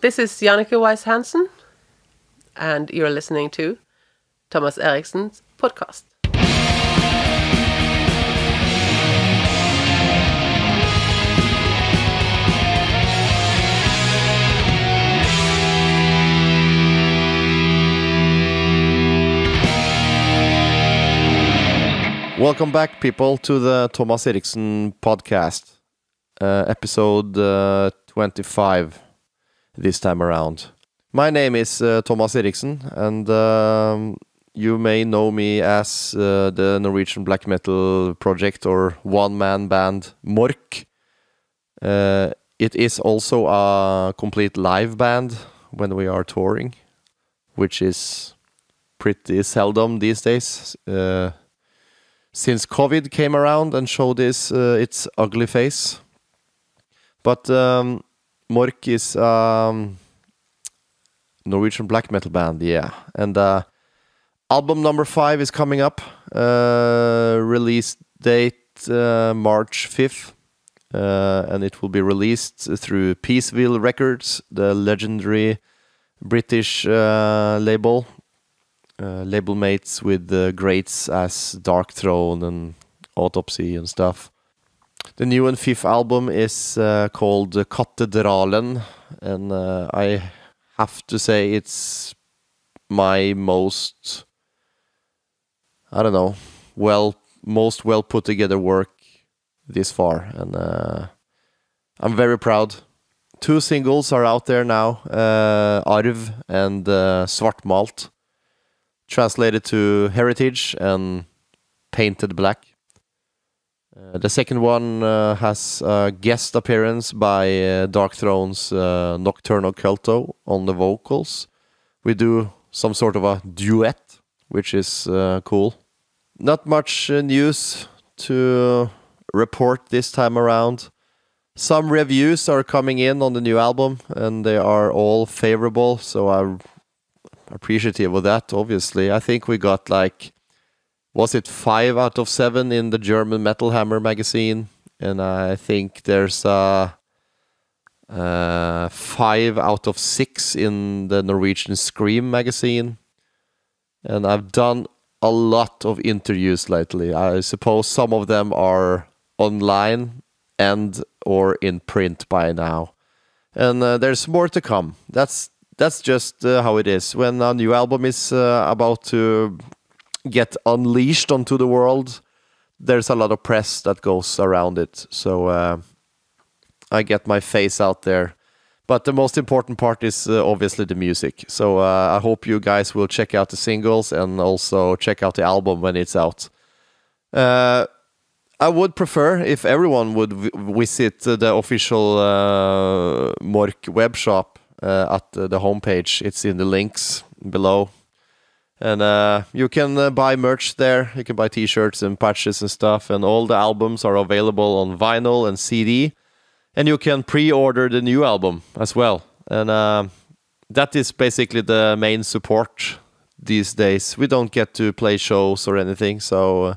This is Jannike Weiss Hansen, and you're listening to Thomas Eriksen's podcast. Welcome back, people, to the Thomas Eriksen podcast, episode 25 this time around. My name is Thomas Eriksen, and you may know me as the Norwegian black metal project or one-man band Mork. It is also a complete live band when we are touring, which is pretty seldom these days. Since COVID came around and showed its ugly face. But Mork is Norwegian black metal band, yeah. And album number 5 is coming up. Release date March 5th. And it will be released through Peaceville Records, the legendary British label. Label mates with greats as Dark Throne and Autopsy and stuff. The new and 5th album is called Katedralen, and I have to say it's my most well put together work this far, and I'm very proud. 2 singles are out there now, Arv and Svartmalt. Translated to Heritage and Painted Black. The second one has a guest appearance by Dark Throne's Nocturnal Culto on the vocals. We do some sort of a duet, which is cool. Not much news to report this time around. Some reviews are coming in on the new album, and they are all favorable, so I'm appreciative of that, obviously. I think we got was it 5 out of 7 in the German Metal Hammer magazine, and I think there's 5 out of 6 in the Norwegian Scream magazine. And I've done a lot of interviews lately. I suppose some of them are online and or in print by now. And there's more to come. That's just how it is. When a new album is about to get unleashed onto the world, there's a lot of press that goes around it. So I get my face out there. But the most important part is obviously the music. So I hope you guys will check out the singles and also check out the album when it's out. I would prefer if everyone would visit the official Mork web shop. At the homepage. It's in the links below. And you can buy merch there. You can buy t-shirts and patches and stuff. And all the albums are available on vinyl and CD. And you can pre-order the new album as well. And that is basically the main support these days. We don't get to play shows or anything. So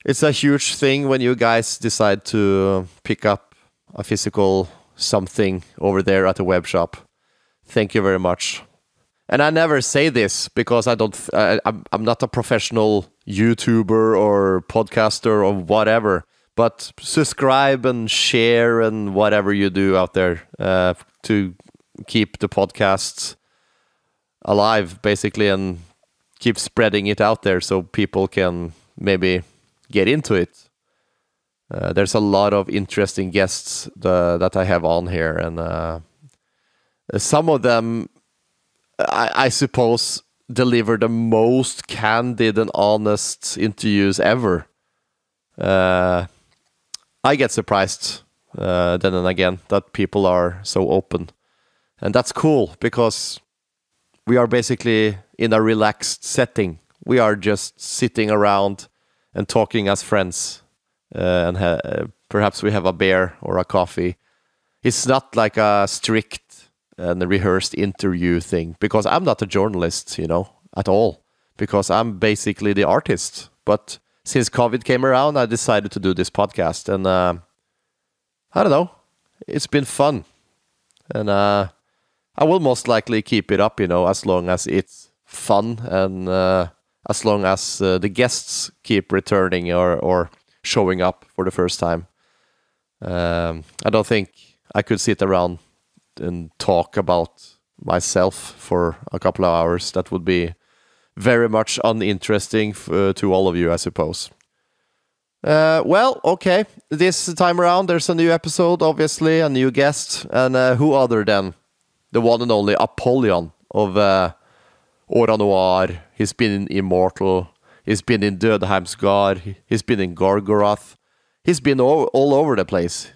it's a huge thing when you guys decide to pick up a physical something over there at the web shop. Thank you very much. And I never say this because I'm not a professional YouTuber or podcaster or whatever, but subscribe and share and whatever you do out there to keep the podcasts alive, basically, and keep spreading it out there so people can maybe get into it. There's a lot of interesting guests that I have on here, and some of them, I suppose, deliver the most candid and honest interviews ever. I get surprised then and again that people are so open, and that's cool because we are basically in a relaxed setting. We are just sitting around and talking as friends. And perhaps we have a beer or a coffee. It's not like a strict and rehearsed interview thing, because I'm not a journalist, at all, because I'm basically the artist. But since COVID came around, I decided to do this podcast, and I don't know, it's been fun. And I will most likely keep it up, as long as it's fun and as long as the guests keep returning or showing up for the first time. I don't think I could sit around and talk about myself for a couple of hours. That would be very much uninteresting to all of you, I suppose. Well, okay. This time around, there's a new episode, obviously, a new guest, and who other than the one and only Apollyon of Noir. He's been in Immortal, he's been in Dødheim's Gard, he's been in Gorgoroth, he's been all over the place.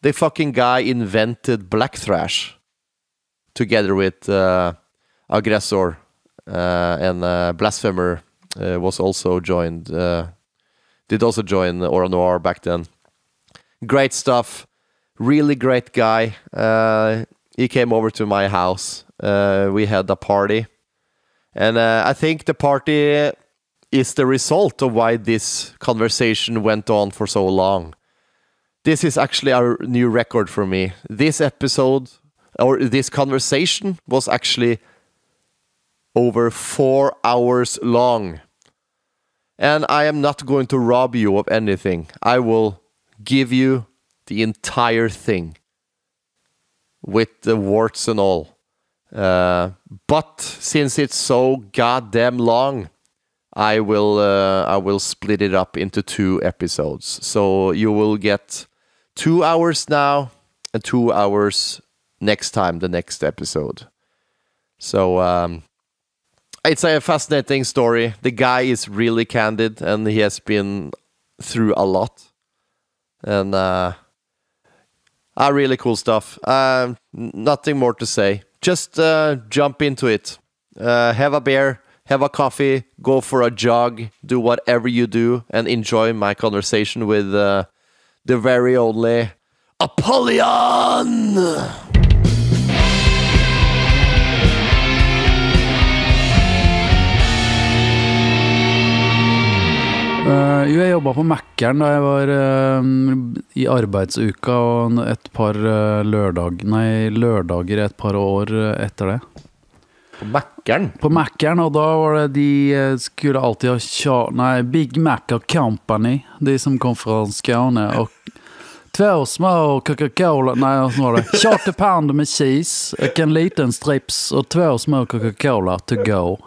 The fucking guy invented Black Thrash together with Aggressor and Blasphemer was also joined. Did also join Aura Noir back then. Great stuff. Really great guy. He came over to my house. We had a party. And I think the party is the result of why this conversation went on for so long. This is actually a new record for me. This episode, or this conversation, was actually over 4 hours long. And I am not going to rob you of anything. I will give you the entire thing with the warts and all. But since it's so goddamn long, I will split it up into 2 episodes. So you will get 2 hours now and 2 hours next time, the next episode. So it's a fascinating story. The guy is really candid and he has been through a lot. And really cool stuff. Nothing more to say. Just jump into it. Have a beer, have a coffee, go for a jog, do whatever you do, and enjoy my conversation with the very only Apollyon! Jo, jeg jobbet på Mackeren da jeg var i arbeidsuka og et par lørdager et par år etter det. På Mackeren? På Mackeren, og da var det de skulle alltid ha Big Mac og Company, de som kom fra Skåne, og 2 små Coca-Cola, så var det Charter Pound med cheese, og en liten strips, og 2 små Coca-Cola to go.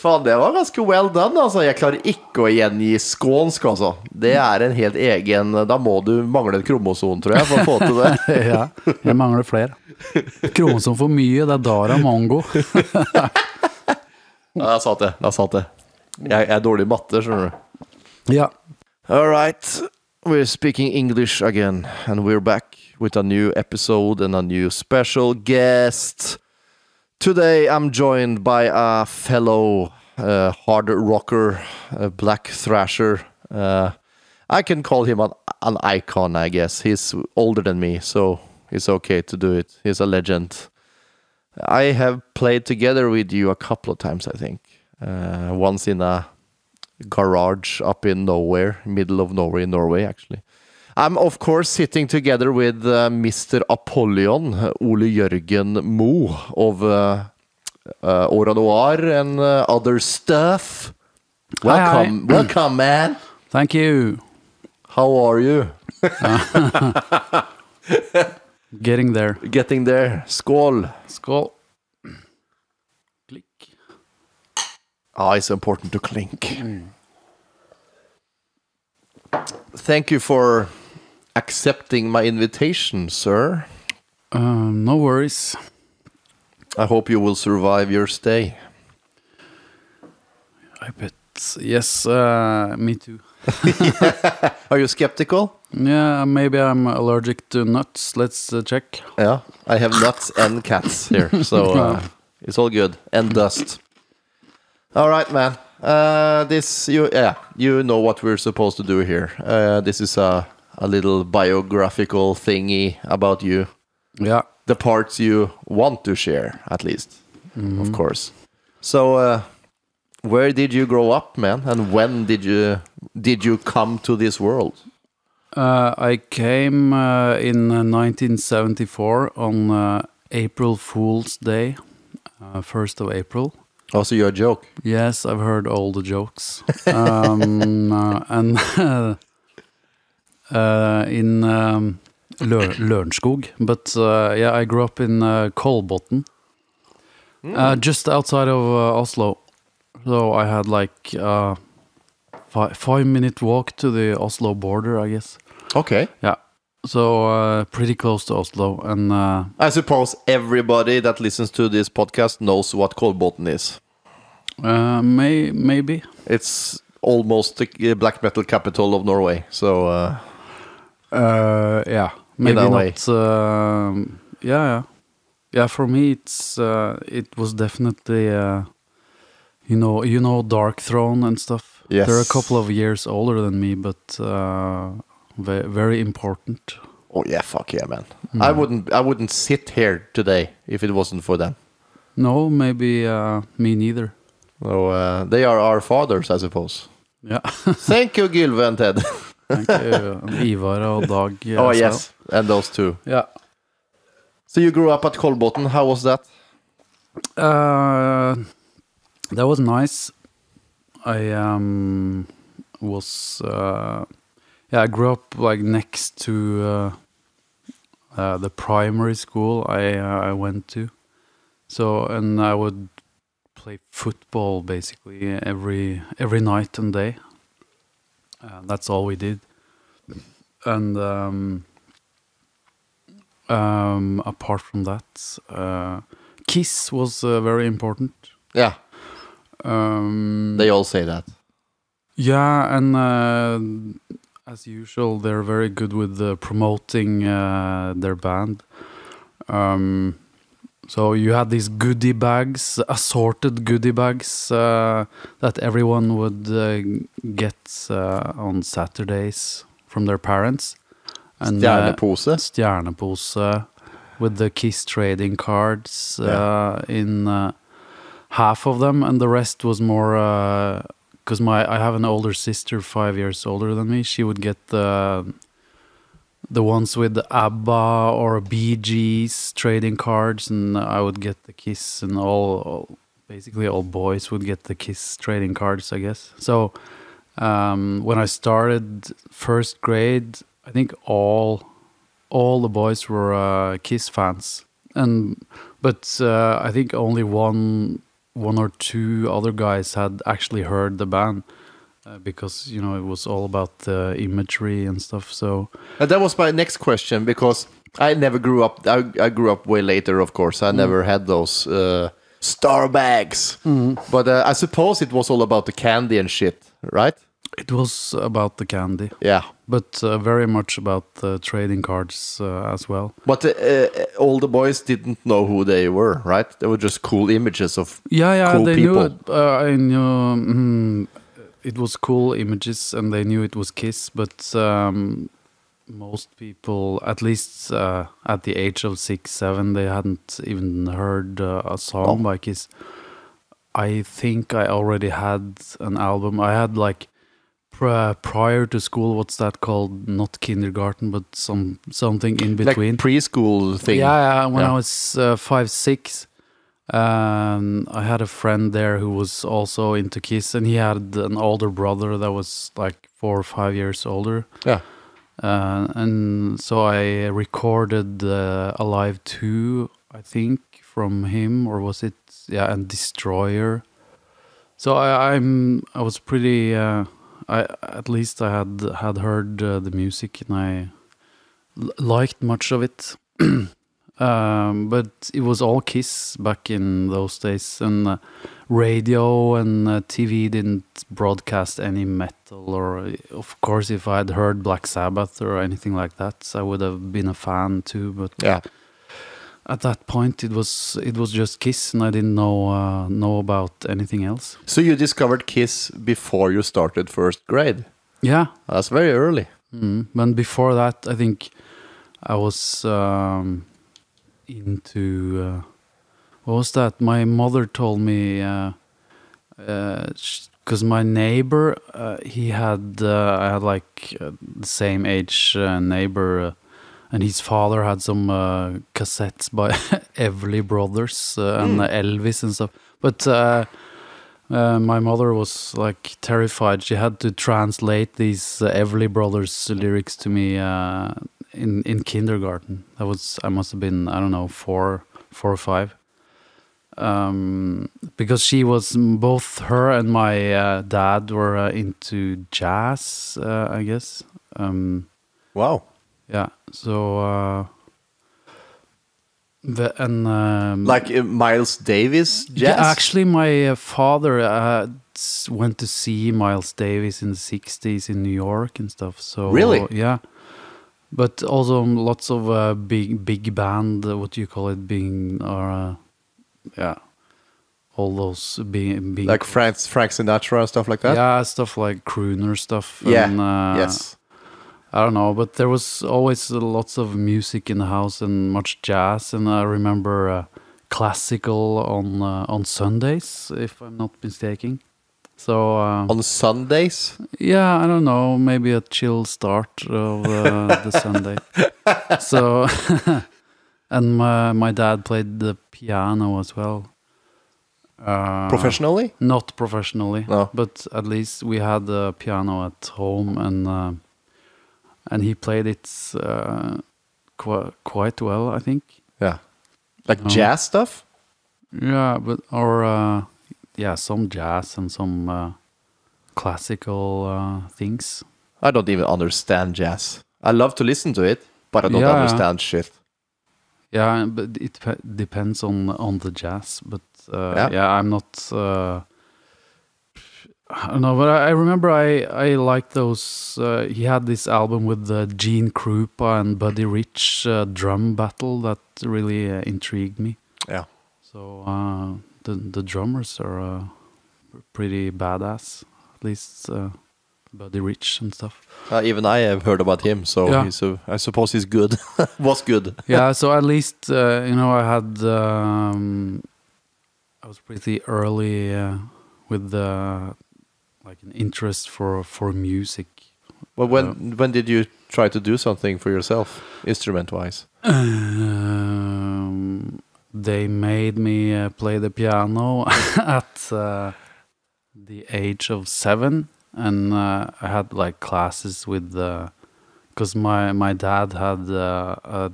Faen, det var ganske well done, altså. Jeg klarer ikke å gjengi skånsk, altså. Det en helt egen... Da må du mangle et kromosom, tror jeg, for å få til det. Ja, jeg mangler flere. Kromosom for mye, det Dara Mongo. Ja, jeg sa det. Jeg dårlig i matte, skjønner du. Ja. All right, we're speaking English again, and we're back with a new episode and a new special guest. Today I'm joined by a fellow hard rocker, black thrasher. I can call him an icon, I guess. He's older than me, so it's okay to do it. He's a legend. I have played together with you a couple of times, I think. Once in a garage up in nowhere, middle of nowhere in Norway, actually. I'm, of course, sitting together with Mr. Apollyon, Ole Jørgen Moe of Aura Noir and other stuff. Welcome, hi. Welcome, man. Thank you. How are you? Getting there. Getting there. Skål. Skål. Klick. It's important to clink. Thank you for accepting my invitation, sir. No worries. I hope you will survive your stay. I bet. Yes, me too. Are you skeptical? Yeah, maybe I'm allergic to nuts. Let's check. Yeah, I have nuts and cats here, so it's all good. And dust. All right, man. You know what we're supposed to do here. This is a little biographical thingy about you. Yeah. The parts you want to share, at least, of course. So, where did you grow up, man? And when did you come to this world? I came in 1974 on April Fool's Day, 1st of April. Also, you're a joke. Yes, I've heard all the jokes. And in Lørenskog. But yeah, I grew up in Kolbotn, just outside of Oslo. So I had like 5-minute walk to the Oslo border, I guess. Okay. Yeah. So pretty close to Oslo. And I suppose everybody that listens to this podcast knows what Kolbotn is. Maybe. It's almost the black metal capital of Norway. So yeah, maybe in a not. Yeah. For me, it was definitely you know Dark Throne and stuff. Yes. They're a couple of years older than me, but very important. oh yeah, fuck yeah, man. I wouldn't sit here today if it wasn't for them. No, maybe me neither. So they are our fathers, I suppose. Yeah. Thank you, Gylve and Ted. Thank you. And Ivar and Dag. Oh as yes, and those two. well. Yeah. So you grew up at Kolbotn. How was that? That was nice. I was I grew up like next to the primary school I went to. So and I would play football basically every night and day. That's all we did. And apart from that, Kiss was very important. Yeah. They all say that. Yeah, and as usual, they're very good with promoting their band. So you had these goodie bags, assorted goodie bags that everyone would get on Saturdays from their parents. And Stjernepose. Stjernepose with the Kiss trading cards in half of them, and the rest was more because I have an older sister, 5 years older than me. She would get the ones with the ABBA or Bee Gees trading cards, and I would get the Kiss, and basically all boys would get the Kiss trading cards, I guess. So when I started first grade, I think all the boys were Kiss fans, but I think only one or two other guys had actually heard the band. Because it was all about the imagery and stuff. So that was my next question, because I never grew up. I grew up way later, of course. I never had those star bags. But I suppose it was all about the candy and shit, right? It was about the candy. Yeah. But very much about the trading cards as well. But all the boys didn't know who they were, right? They were just cool images of cool they people. knew it. I knew. It was cool images, and they knew it was Kiss, but most people, at least at the age of 6, 7, they hadn't even heard a song by Kiss. I think I already had an album. I had like prior to school, what's that called? Not kindergarten, but something in between. Like preschool thing. Yeah, when I was 5, 6. I had a friend there who was also into Kiss, and he had an older brother that was like 4 or 5 years older. Yeah. And so I recorded Alive 2, I think, from him, or was it? Yeah, and Destroyer. So I was pretty. At least I had heard the music, and I liked much of it. But it was all Kiss back in those days, and radio and TV didn't broadcast any metal, or of course if I had heard Black Sabbath or anything like that, I would have been a fan too, but at that point it was just Kiss, and I didn't know about anything else. So you discovered Kiss before you started first grade? Yeah. That's very early. And before that, I think I was into what was that? My mother told me because my neighbor, I had like the same age neighbor, and his father had some cassettes by Everly Brothers and Elvis and stuff. But my mother was like terrified. She had to translate these Everly Brothers lyrics to me in kindergarten. I must have been, I don't know, 4 or 5. Because she was, both her and my dad were into jazz, I guess. Wow. Yeah, so like Miles Davis jazz? Yeah, actually, my father went to see Miles Davis in the 60s in New York and stuff. So really? Yeah. But also lots of big band, what do you call it, being, yeah, all those being like Frank Sinatra and stuff like that? Yeah, stuff like crooner stuff. Yeah, and, yes. I don't know, but there was always lots of music in the house and much jazz. And I remember classical on Sundays, if I'm not mistaken. So on Sundays? Yeah, I don't know, maybe a chill start of the Sunday. So, and my dad played the piano as well. Professionally? Not professionally, no. But at least we had a piano at home, and he played it quite well, I think. Yeah, like jazz stuff. Yeah, yeah, some jazz and some classical things. I don't even understand jazz. I love to listen to it, but I don't understand shit. Yeah, but it depends on the jazz. But yeah, I'm not. I don't know, but I remember I liked those. He had this album with Gene Krupa and Buddy Rich drum battle that really intrigued me. Yeah. So the drummers are pretty badass, at least Buddy Rich and stuff. Even I have heard about him, so yeah. I suppose he's good. Was good. Yeah, so at least I had. I was pretty early with like an interest for music. Well, when did you try to do something for yourself, instrument-wise? They made me play the piano at the age of 7, and I had like classes with because my dad had a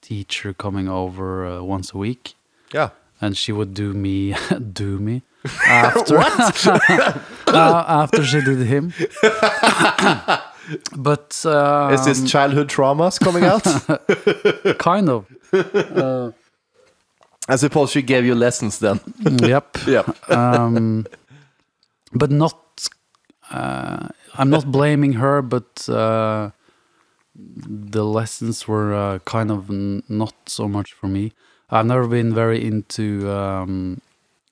teacher coming over once a week. Yeah. And she would do me after after she did him. But is this childhood traumas coming out? Kind of. I suppose she gave you lessons then. Yep. Yep. But not. I'm not blaming her, but the lessons were kind of not so much for me. I've never been very into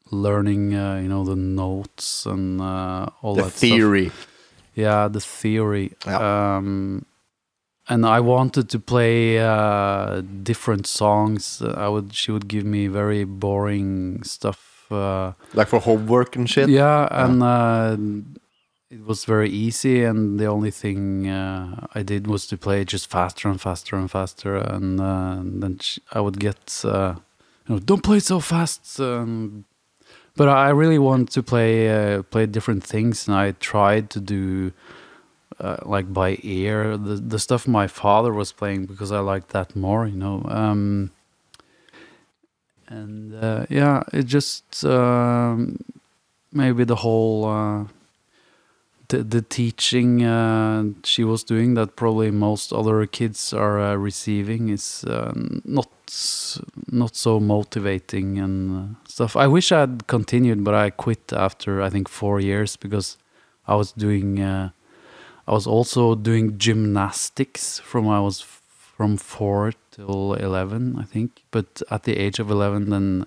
learning, the notes and all that theory. Stuff. Yeah, the theory. Yeah. And I wanted to play different songs. She would give me very boring stuff. Like for homework and shit? Yeah, and it was very easy, and the only thing I did was to play just faster and faster and faster, and then I would get, don't play so fast. But I really wanted to play different things, and I tried to do like by ear the stuff my father was playing, because I liked that more, yeah, it just maybe the whole. The teaching she was doing, that probably most other kids are receiving, is not so motivating and stuff. I wish I had continued, but I quit after I think 4 years, because I was also doing gymnastics from 4 till 11, I think. But at the age of 11, then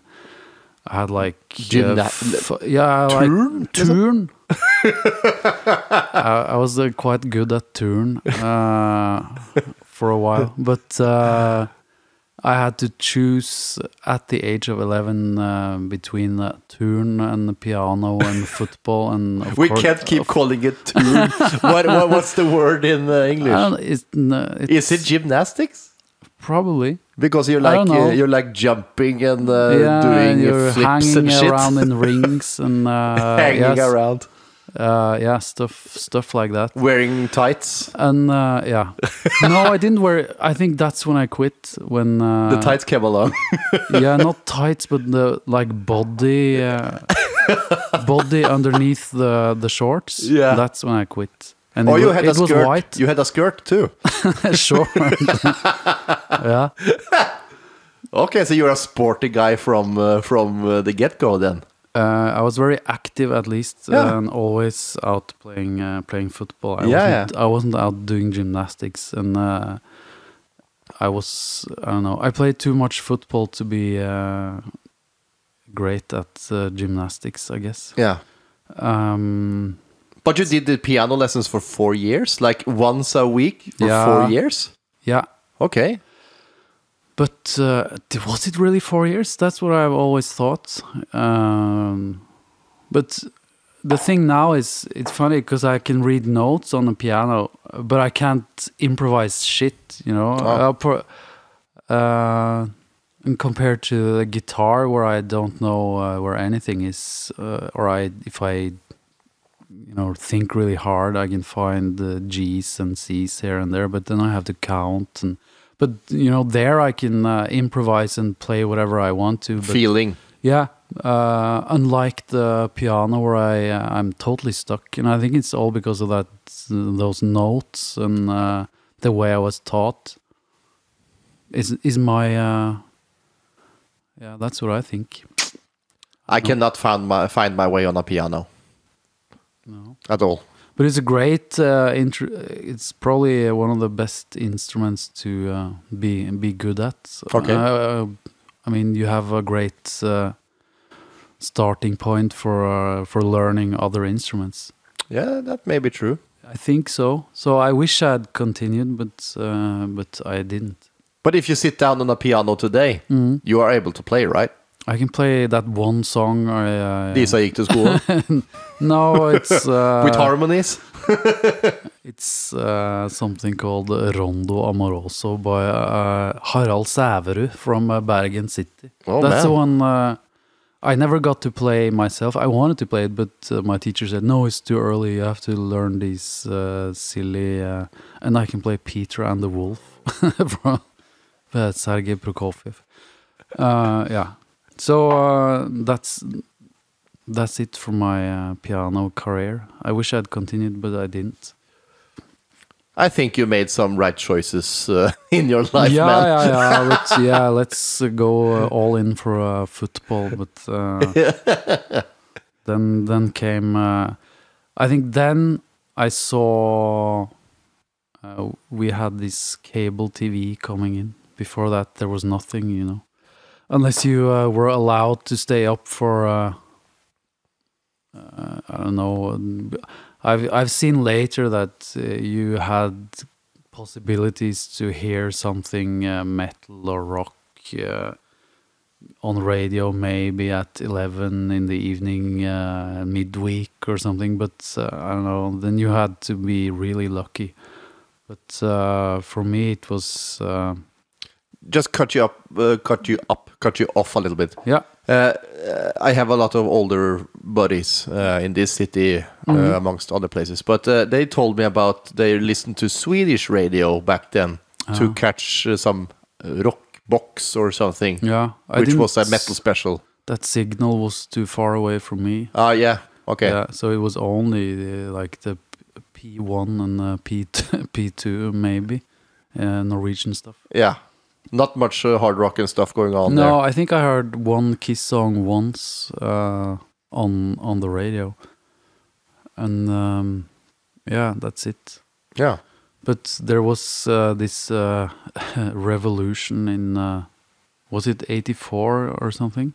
I had like turn. I was quite good at turn for a while, but I had to choose at the age of 11 between turn and the piano and football. And of We course, can't keep calling it tune. What's the word in English? Is it gymnastics? Probably. Because you're I don't know. you're like jumping and And doing you're flips hanging and shit. around in rings and Hanging around. stuff like that. Wearing tights. And no, I didn't wear. I think that's when I quit. When The tights came along. not tights, but the like body underneath the shorts. Yeah. That's when I quit. And Oh, it you was, had it a was skirt. white. You had a skirt too. Sure. Yeah. Okay, so you're a sporty guy from the get-go then. I was very active at least, and always out playing football. I wasn't out doing gymnastics, and I don't know. I played too much football to be great at gymnastics, I guess. Yeah. But you did the piano lessons for 4 years, like once a week for 4 years? Yeah. Okay. But was it really 4 years? That's what I've always thought. But the thing now is, it's funny because I can read notes on the piano, but I can't improvise shit, you know? And compared to the guitar, where I don't know where anything is, if I think really hard, I can find the G's and C's here and there, but then I have to count. But there I can improvise and play whatever I want to. But, feeling. Yeah. Unlike the piano, where I'm totally stuck, and I think it's all because of those notes and the way I was taught. Is my that's what I think. I cannot find my way on a piano. No. At all. But it's a great. It's probably one of the best instruments to be good at. Okay. I mean, you have a great starting point for learning other instruments. Yeah, that may be true. I think so. So I wish I'd continued, but I didn't. But if you sit down on a piano today, you are able to play, right? I can play that one song. Lisa gick till skolan. No, it's With harmonies. It's something called Rondo Amoroso by Harald Sæverud from Bergen City. Oh, That's man. the one I never got to play myself. I wanted to play it, but my teacher said, no, it's too early. You have to learn these silly... and I can play Peter and the Wolf from Sergei Prokofiev. Yeah. So that's it for my piano career. I wish I'd continued, but I didn't. I think you made some right choices in your life, man. Let's go all in for football. But then came. I think then I saw we had this cable TV coming in. Before that, there was nothing, you know. Unless you were allowed to stay up for, I don't know. I've seen later that you had possibilities to hear something metal or rock on radio, maybe at 11 in the evening, midweek or something. But I don't know. Then you had to be really lucky. But for me, it was. Just cut you off a little bit. Yeah. I have a lot of older buddies in this city, amongst other places. But they told me about they listened to Swedish radio back then to catch some rock box or something. Yeah, which was a metal special. That signal was too far away from me. Yeah. Okay. Yeah, so it was only like the P1 and P2 maybe, Norwegian stuff. Yeah. Not much hard rock and stuff going on there. No, I think I heard one Kiss song once on the radio. And yeah, that's it. Yeah. But there was this revolution in, was it 84 or something?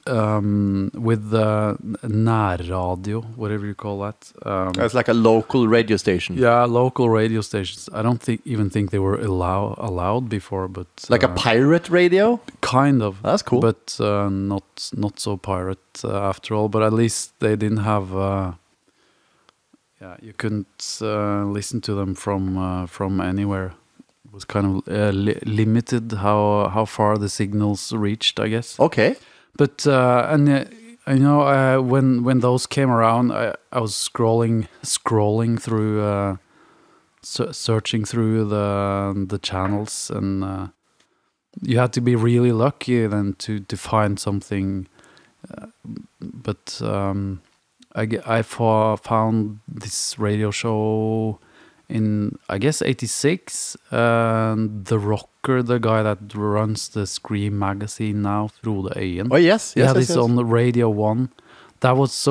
with the nærradio, whatever you call that. It's like a local radio station. Yeah, local radio stations. I don't even think they were allowed before, but Like a pirate radio? kind of. That's cool. But not so pirate after all. But at least they didn't have. You couldn't listen to them from anywhere. It was kind of limited how far the signals reached, I guess. Okay. But when those came around, I was scrolling through, searching through the channels, and you had to be really lucky then to find something. But I found this radio show in, I guess, 86. The rocker, the guy that runs the Scream magazine now, Frode Øyen. Oh yes, yes, this yes. on the Radio 1. That was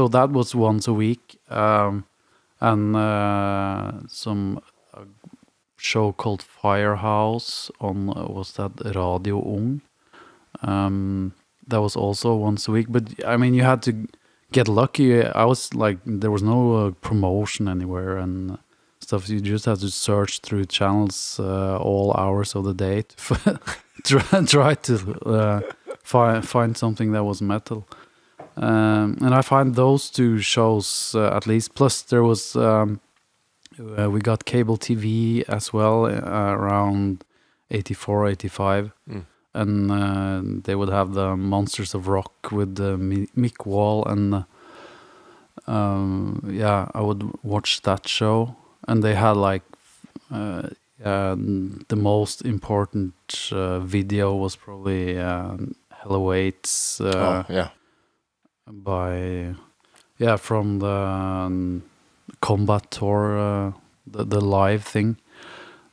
once a week. And some show called Firehouse on, was that Radio Ung? That was also once a week. But I mean, you had to get lucky. I was like, there was no promotion anywhere and stuff. You just had to search through channels all hours of the day to try to find something that was metal. And I find those two shows at least. Plus, there was we got cable TV as well around 84, 85. And they would have the Monsters of Rock with Mick Wall, and I would watch that show. And they had like the most important video was probably Hello Waits from the Combat Tour, the live thing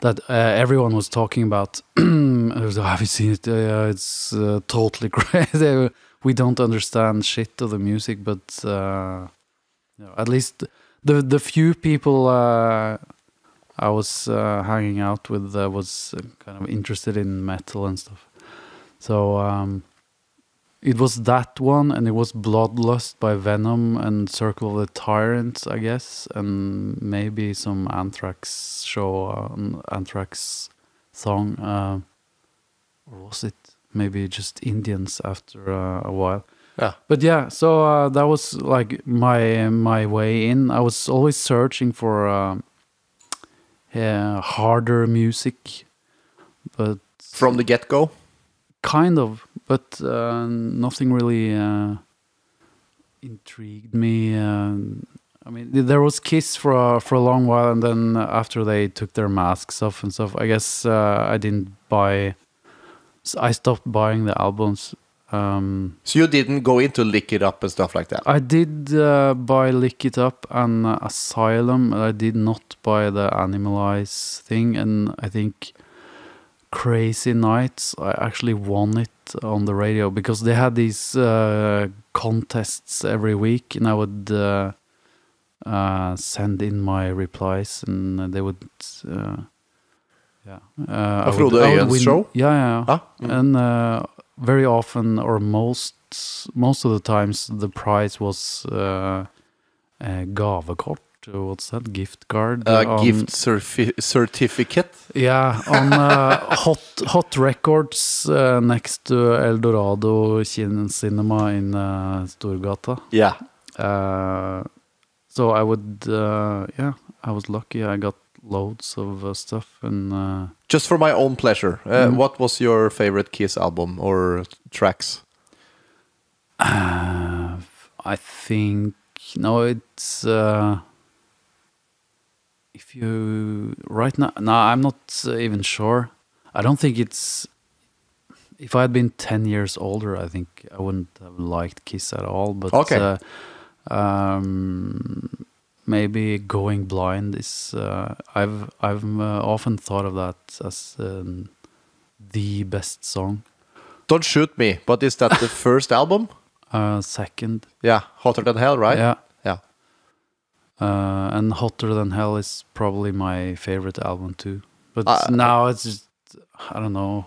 that everyone was talking about. Have you seen it? It's totally crazy. We don't understand shit of the music, but at least the few people I was hanging out with was kind of interested in metal and stuff. So it was that one, and it was Bloodlust by Venom and Circle of the Tyrants, I guess, and maybe some Anthrax show, Anthrax song, or was it maybe just Indians after a while? Yeah. But yeah, so that was like my way in. I was always searching for harder music, but from the get-go, kind of. But nothing really intrigued me. I mean, there was Kiss for a long while, and then after they took their masks off and stuff, I guess I didn't buy. I stopped buying the albums. So you didn't go into Lick It Up and stuff like that? I did buy Lick It Up and Asylum. I did not buy the Animalize thing, and I think Crazy Nights, I actually won it on the radio because they had these contests every week, and I would send in my replies, and they would Frode Øyen's show? Yeah. Ah, And very often, or most of the times, the prize was a gavekort. What's that? Gift card? Gift certificate? Yeah, on Hot Records next to El Dorado Cinema in Storgata. Yeah. So I would, I was lucky. I got loads of stuff. And just for my own pleasure, what was your favorite Kiss album or tracks? I think, it's... if you right now, I'm not even sure. I don't think it's. If I had been 10 years older, I think I wouldn't have liked Kiss at all. But okay. Maybe Going Blind is. I've often thought of that as the best song. Don't shoot me, but is that the first album? Second. Yeah, Hotter Than Hell, right? Yeah. Yeah. And Hotter Than Hell is probably my favorite album too. But now it's just, I don't know.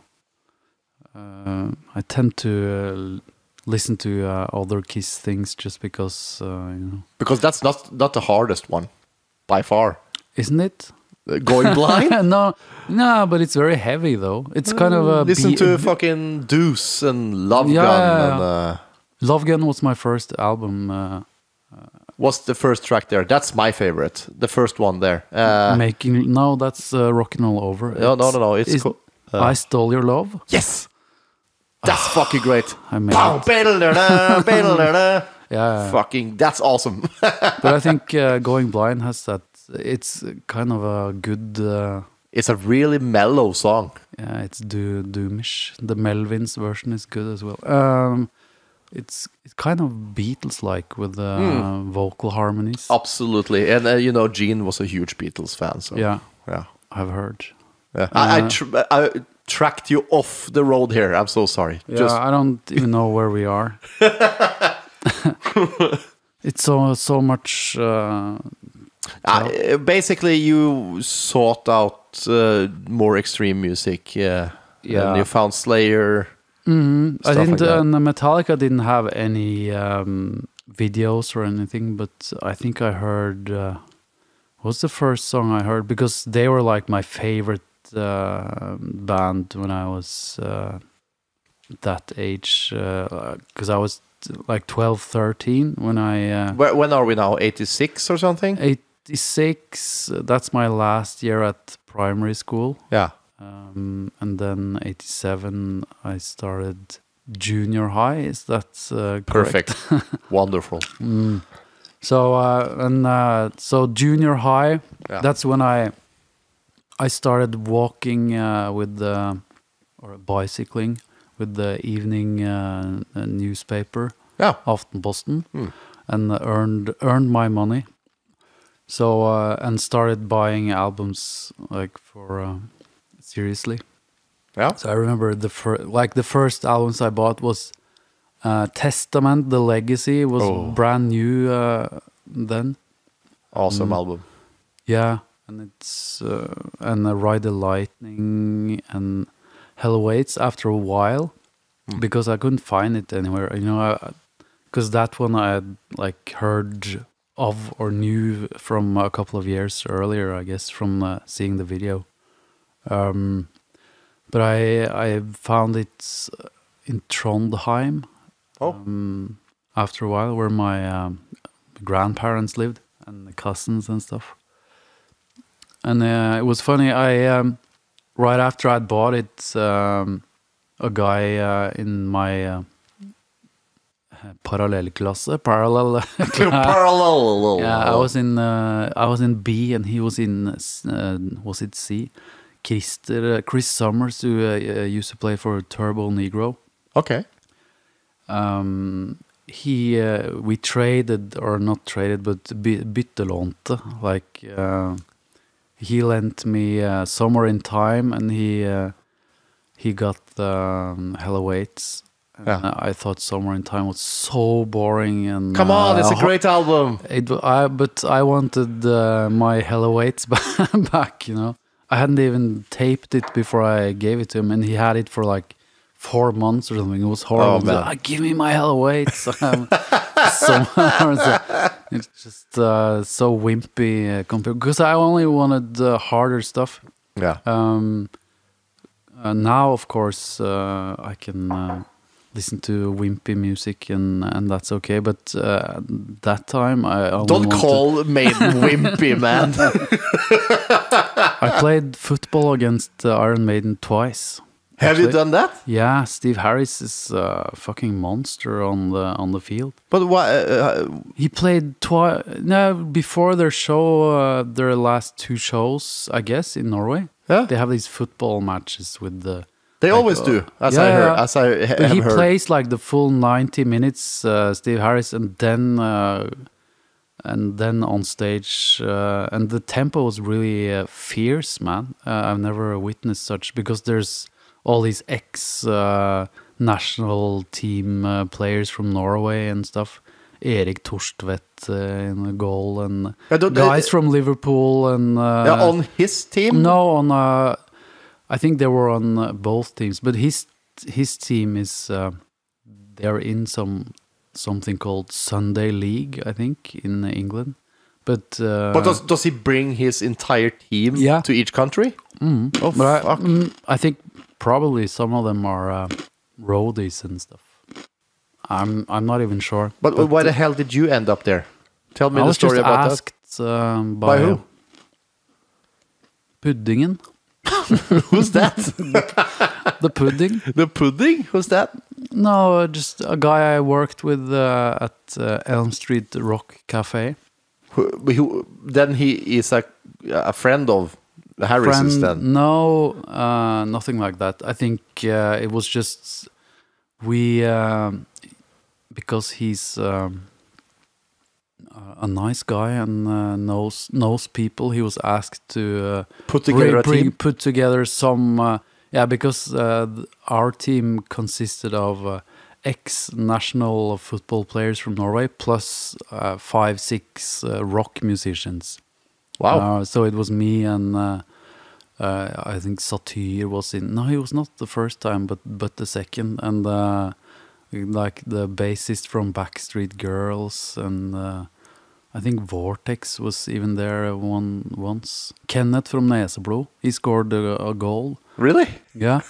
I tend to listen to other Kiss things just because, Because that's not the hardest one, by far. Isn't it? Going Blind? No, but it's very heavy though. It's kind of a... Listen to fucking Deuce and Love Gun. And, Love Gun was my first album. what's the first track there? That's my favorite. The first one there. That's Rockin' All Over. No. It's cool. I Stole Your Love. Yes! That's fucking great. I made Pow, it. Yeah. Fucking, that's awesome. But I think Going Blind has that. It's kind of a good... It's a really mellow song. Yeah, it's doomish. The Melvins version is good as well. It's kind of Beatles-like with vocal harmonies. Absolutely. And Gene was a huge Beatles fan. So Yeah, yeah. I've heard. Yeah. I tracked you off the road here. I'm so sorry. Yeah, I don't even know where we are. It's so much... basically, you sought out more extreme music. And you found Slayer. I didn't. Like that. And Metallica didn't have any videos or anything, but I think I heard. What's the first song I heard? Because they were like my favorite band when I was that age. Because I was like 12, 13 when I. When are we now? 86 or something? 86. That's my last year at primary school. Yeah. And then 87, I started junior high. Is that Perfect? Wonderful. So junior high. Yeah. That's when I started walking or bicycling with the evening newspaper. Yeah. Aftenposten, and earned my money. So and started buying albums like for. Seriously. Yeah. So I remember the first albums I bought was Testament, The Legacy was brand new then. Awesome album. Yeah, and it's and Ride the Lightning and Hell Awaits after a while because I couldn't find it anywhere. Because that one I had like heard of or knew from a couple of years earlier, I guess, from seeing the video. But I found it in Trondheim after a while, where my grandparents lived and the cousins and stuff. And it was funny. I right after I'd bought it, a guy in my parallel. Yeah, I was in B and he was in was it C? Chris Summers, who used to play for Turbo Negro. Okay. We traded, or not traded, but byttelånte. Like he lent me Somewhere in Time, and he got Hell Awaits. Yeah. I thought Somewhere in Time was so boring. And come on, it's a great album. But I wanted my Hell Awaits back, I hadn't even taped it before I gave it to him, and he had it for like 4 months or something. It was horrible. Oh, man. Give me my Hell Awaits. It's just so wimpy compared, because I only wanted harder stuff. Yeah. Now, of course, I can listen to wimpy music, and that's okay. But that time, I only don't call Maiden wimpy, man. I played football against Iron Maiden twice. Have you done that? Yeah, Steve Harris is a fucking monster on the field. But why? He played twice. No, before their show, their last 2 shows, I guess, in Norway. Yeah. They have these football matches with the. They always do, as I heard. But he plays like the full 90 minutes, Steve Harris, and then on stage, and the tempo was really fierce, man. I've never witnessed such, because there's all these national team players from Norway and stuff. Erik Torstvedt in the goal, and guys from Liverpool, and on his team. No, on I think they were on both teams, but his team is they're in something called Sunday League, I think, in England. But does he bring his entire team to each country? Oh, but fuck. I think probably some of them are roadies and stuff. I'm not even sure. But why the hell did you end up there? Tell me I the was story just about asked, by who? Puddingen. Who's that? The Pudding? The Pudding? Who's that? No, just a guy I worked with at Elm Street Rock Cafe. Then he is a friend of Harris's then? No, nothing like that. I think it was just because he's a nice guy and knows people. He was asked to put together a team. Put together some because our team consisted of ex-national football players from Norway plus 5-6 rock musicians. Wow! So it was me and I think Satyr was in. No, he was not the first time, but the second, and like the bassist from Backstreet Girls, and I think Vortex was even there once. Kenneth from Neseblod, he scored a goal. Really? Yeah.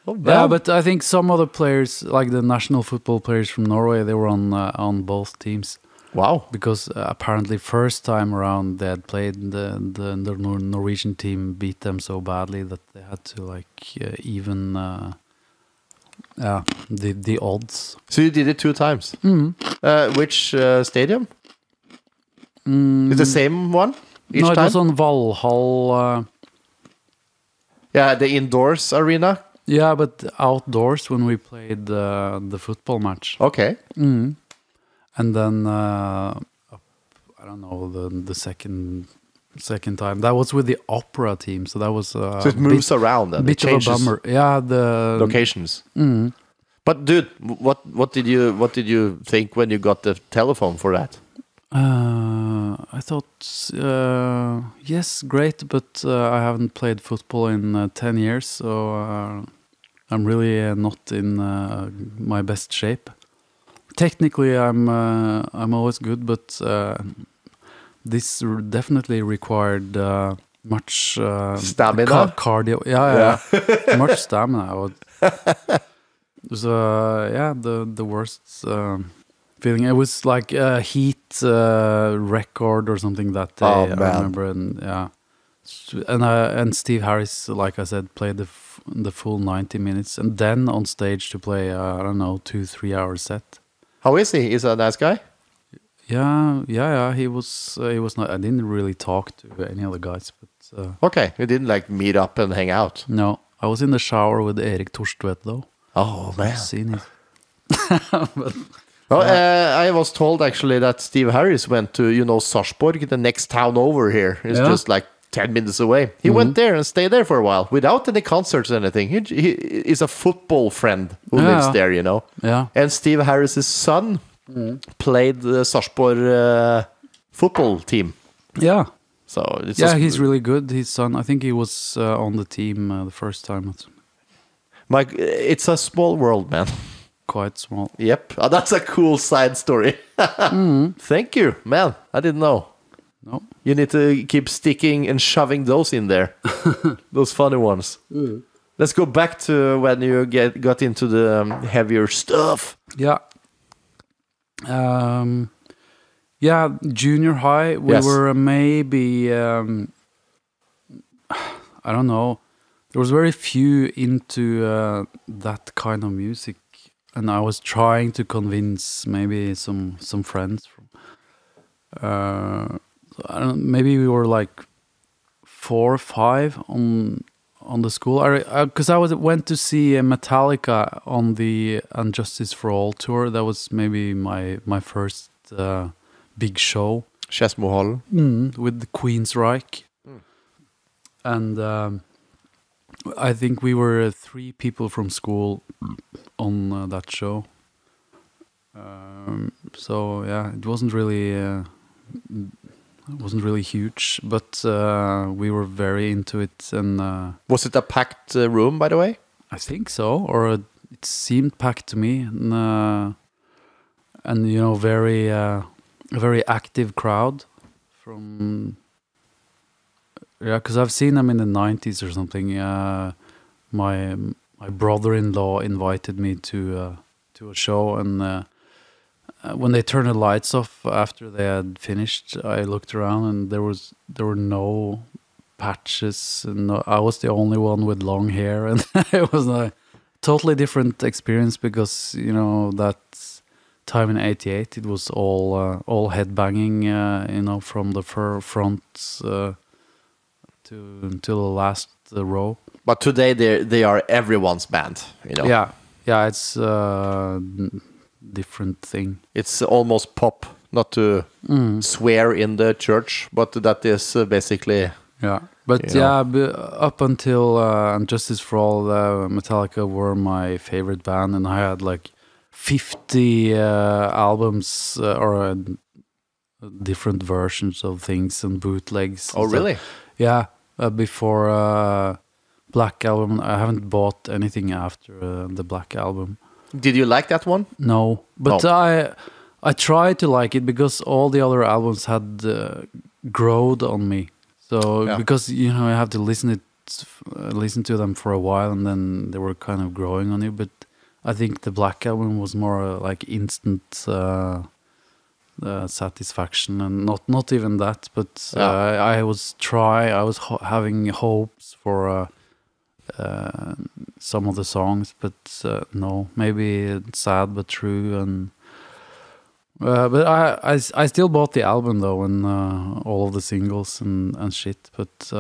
But I think some other players, like the national football players from Norway, they were on both teams. Wow! Because apparently first time around they had played the Norwegian team beat them so badly that they had to even the odds. So you did it 2 times. Which stadium? Is the same one each time? No, it was on Valhall. The indoors arena. Yeah, but outdoors when we played the football match. Okay. And then I don't know the second time. That was with the opera team, so that was so it moves around and bit it changes of a bummer. Yeah, the locations. But dude, what did you think when you got the telephone for that? I thought yes, great, but I haven't played football in 10 years, so I'm really not in my best shape. Technically, I'm always good, but this definitely required much stamina, cardio. Yeah. Much stamina. It was the worst feeling. It was like a heat record or something that day. I remember, and Steve Harris, like I said, played the full 90 minutes, and then on stage to play 2-3 hour set. How is he? Is he a nice guy? Yeah. He was not. I didn't really talk to any of the guys, but okay, you didn't meet up and hang out. No, I was in the shower with Erik Torstvedt though. Oh man, I've seen it. I was told actually that Steve Harris went to Sarpsborg, the next town over here. It's just 10 minutes away. He went there and stayed there for a while without any concerts or anything. He is a football friend who lives there, Yeah. And Steve Harris's son played the Sarpsborg football team. Yeah. So he's really good. His son, I think he was on the team the first time. Mike, it's a small world, man. Quite small. Yep. Oh, that's a cool side story. Thank you, man. I didn't know. No. You need to keep sticking and shoving those in there. Those funny ones. Let's go back to when you got into the heavier stuff. Yeah. Junior high, we were maybe... I don't know. There was very few into that kind of music. And I was trying to convince maybe some friends. I don't. Maybe we were 4 or 5 on the school. Because I went to see Metallica on the Injustice for All tour. That was maybe my first big show. Skedsmo Hall. With the Queensryche. And I think we were 3 people from school on that show. So yeah, it wasn't really huge, but we were very into it. And was it a packed room, by the way? I think so. Or it seemed packed to me, and you know, very a very active crowd from. Yeah, because I've seen them in the 90s or something. My brother-in-law invited me to a show, and when they turned the lights off after they had finished, I looked around and there were no patches, and I was the only one with long hair, and it was a totally different experience because you know that time in '88 it was all headbanging, you know, from the front to the last row. But today they are everyone's band, you know. Yeah, it's different thing. It's almost pop, not to swear in the church, but that is basically. Yeah, but up until Justice for All, Metallica were my favorite band, and I had like 50 albums or different versions of things and bootlegs. Oh, really? Yeah, before Black Album. I haven't bought anything after the Black Album. Did you like that one? No, but I tried to like it because all the other albums had growed on me. So because you know I have to listen to them for a while, and then they were kind of growing on you. But I think the Black Album was more like instant satisfaction, and not even that. But I was having hopes for. Some of the songs, but no, maybe it's sad but true, and but I still bought the album though, and all of the singles and shit. But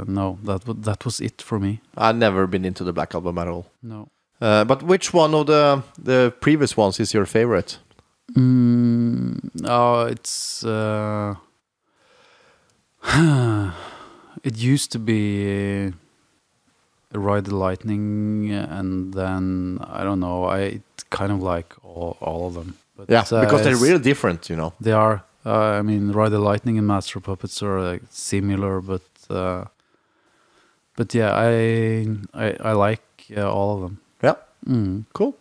no, that was it for me. I've never been into the Black Album at all. No. But which one of the previous ones is your favorite? It's it used to be. Ride the Lightning, and then I don't know. I kind of like all of them. But, because they're really different, you know. They are. I mean, Ride the Lightning and Master of Puppets are like similar, but yeah, I like all of them. Yeah. Cool.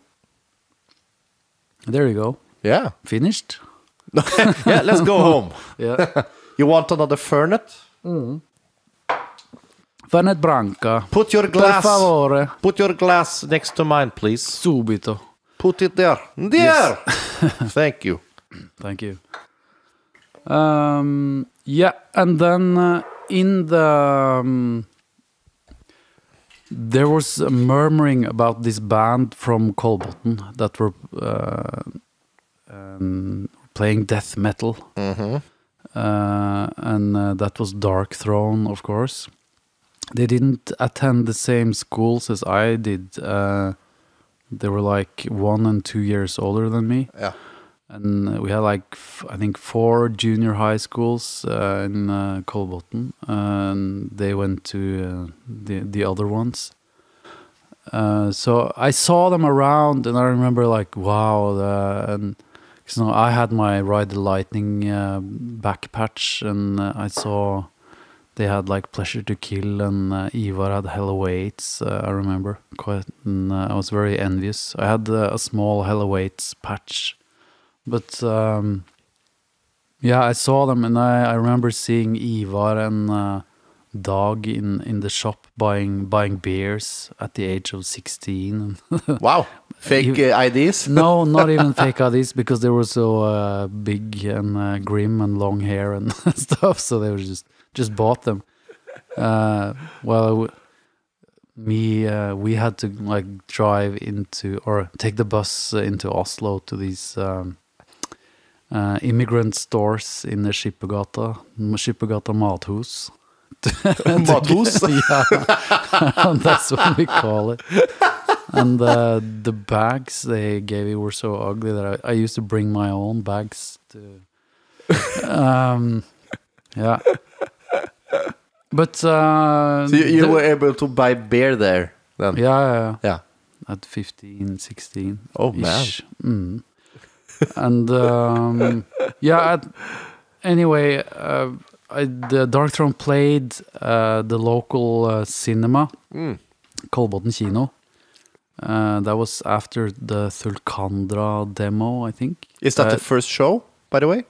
There you go. Yeah. Finished. Yeah. Let's go home. Yeah. You want another Fernet? Fernet Branca. Put your Per favore. Put your glass next to mine, please. Subito. Put it there. There. Yes. Thank you. Thank you. Yeah, and then in the there was a murmuring about this band from Kolbotn that were playing death metal, and that was Dark Throne, of course. They didn't attend the same schools as I did. They were like 1 and 2 years older than me. Yeah. And we had like, I think 4 junior high schools in Kolbotn. And they went to the other ones. So I saw them around, and I remember like, wow. And you know, I had my Ride the Lightning back patch, and I saw... They had like Pleasure to Kill, and Ivar had Hell Awaits, I remember quite, and I was very envious. I had a small Hell Awaits patch, but yeah, I saw them, and I remember seeing Ivar and Dag in the shop buying beers at the age of 16. Wow, fake IDs? No, not even fake IDs, because they were so big and grim and long hair and stuff, so they were just bought them. Well, we had to like drive into or take the bus into Oslo to these immigrant stores in the Skippergata Mathus. Mathus? Yeah, that's what we call it. And the bags they gave me were so ugly that I used to bring my own bags to. Yeah. But so you were able to buy beer there then? Yeah. At 15, 16. Oh man. And yeah. Anyway, the Dark Throne played the local cinema, Kolbotn Kino, That was after the Thulkandra demo, I think. Is that the first show, by the way?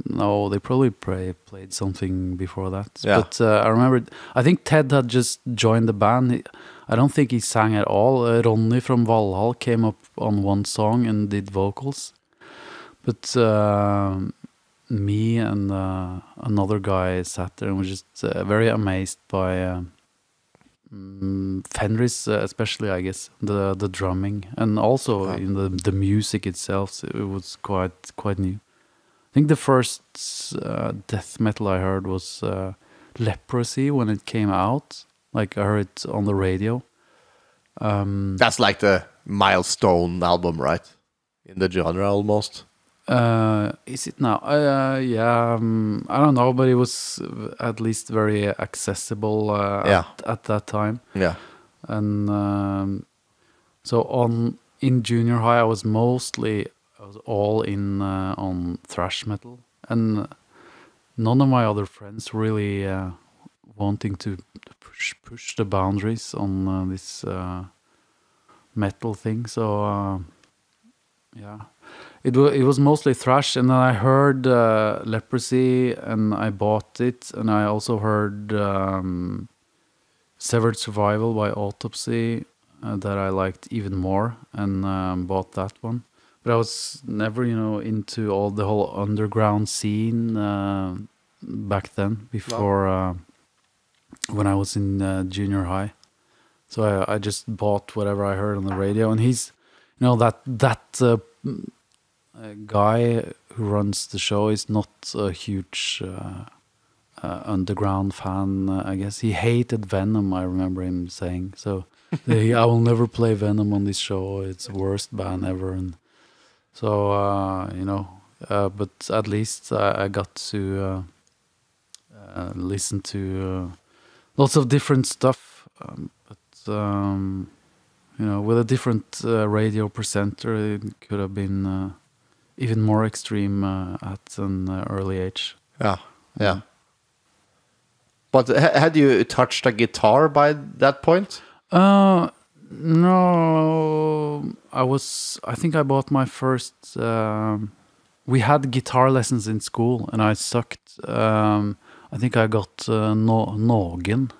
No, they probably played something before that. Yeah. But I remember, I think Ted had just joined the band. I don't think he sang at all. Ronny from Valhall came up on one song and did vocals. But me and another guy sat there and was just very amazed by Fenris, especially, I guess, the drumming, and also in the music itself. It was quite new. I think the first death metal I heard was Leprosy when it came out. Like I heard it on the radio. That's like the milestone album, right? In the genre, almost. Is it now? Yeah, I don't know, but it was at least very accessible at that time. Yeah. And so in junior high, I was all in on thrash metal, and none of my other friends really wanting to push the boundaries on this metal thing. So yeah, it was mostly thrash, and then I heard Leprosy, and I bought it, and I also heard Severed Survival by Autopsy that I liked even more, and bought that one. But I was never, into the whole underground scene back then, before when I was in junior high. So I just bought whatever I heard on the radio, and he's, that guy who runs the show is not a huge underground fan. I guess he hated Venom. I remember him saying so. I will never play Venom on this show. It's the worst band ever, and so but at least I got to listen to lots of different stuff. With a different radio presenter, it could have been even more extreme at an early age. Yeah. But had you touched a guitar by that point? No, I think I bought my first, we had guitar lessons in school, and I sucked. I think I got Nogen.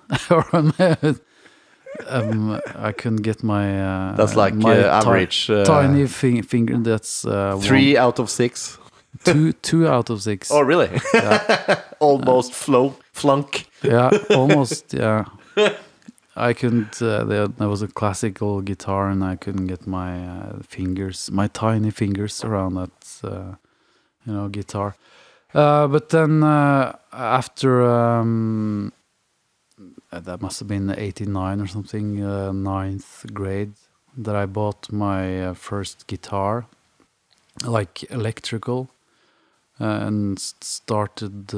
I couldn't get my... that's like my average... tiny finger, that's... 3 out of 6. 2 out of 6. Oh, really? Yeah. Almost flunk. Yeah, almost, yeah. I couldn't... there was a classical guitar, and I couldn't get my my tiny fingers around that, guitar. But then after... that must have been 89 or something, 9th grade, that I bought my first guitar, like electrical, and started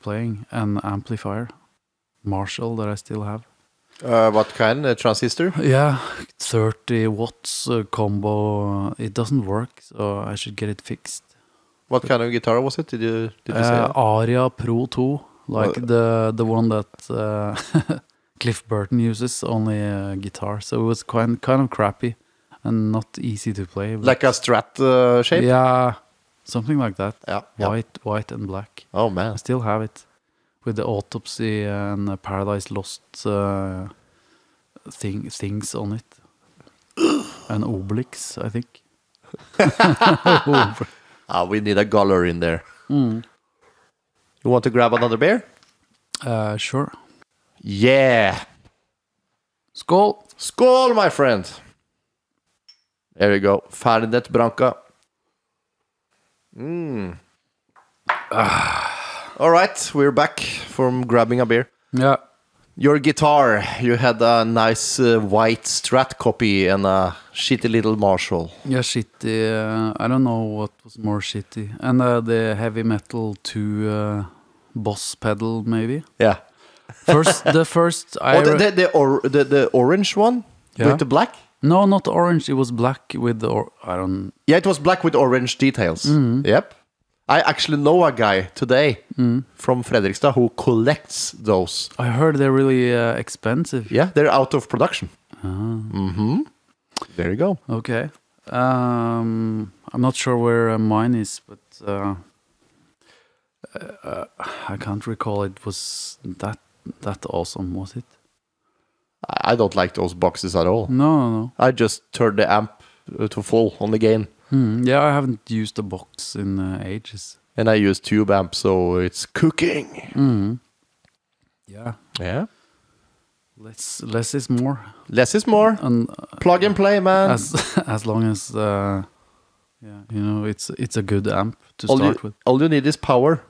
playing an amplifier, Marshall, that I still have. What kind? A transistor? Yeah, 30 watts combo. It doesn't work, so I should get it fixed. What kind of guitar was it? Did you say? Aria Pro 2. Like the one that Cliff Burton uses, only a guitar. So it was kind of crappy and not easy to play. Like a Strat shape? Yeah, something like that. Yeah. White and black. Oh, man. I still have it with the Autopsy and Paradise Lost things on it. And Obelix, I think. We need a Galler in there. You want to grab another beer? Sure. Yeah. Skål! Skål, my friend. There we go. Fernet Branca. All right, we're back from grabbing a beer. Yeah. Your guitar, you had a nice white Strat copy and a shitty little Marshall. Yeah, shitty. I don't know what was more shitty. And the heavy metal 2 Boss pedal, maybe. Yeah. The first. The orange one with the black. No, not orange. It was black with the. I don't. Yeah, it was black with orange details. Yep. I actually know a guy today from Fredrikstad who collects those. I heard they're really expensive. Yeah, they're out of production. There you go. Okay. I'm not sure where mine is, but I can't recall it was that awesome, was it? I don't like those boxes at all. No. I just turned the amp to full on the gain. Yeah, I haven't used a box in ages. And I use tube amp, so it's cooking. Yeah. Yeah. Less is more. Less is more. And Plug and play, man. as long as it's a good amp to start with. All you need is power.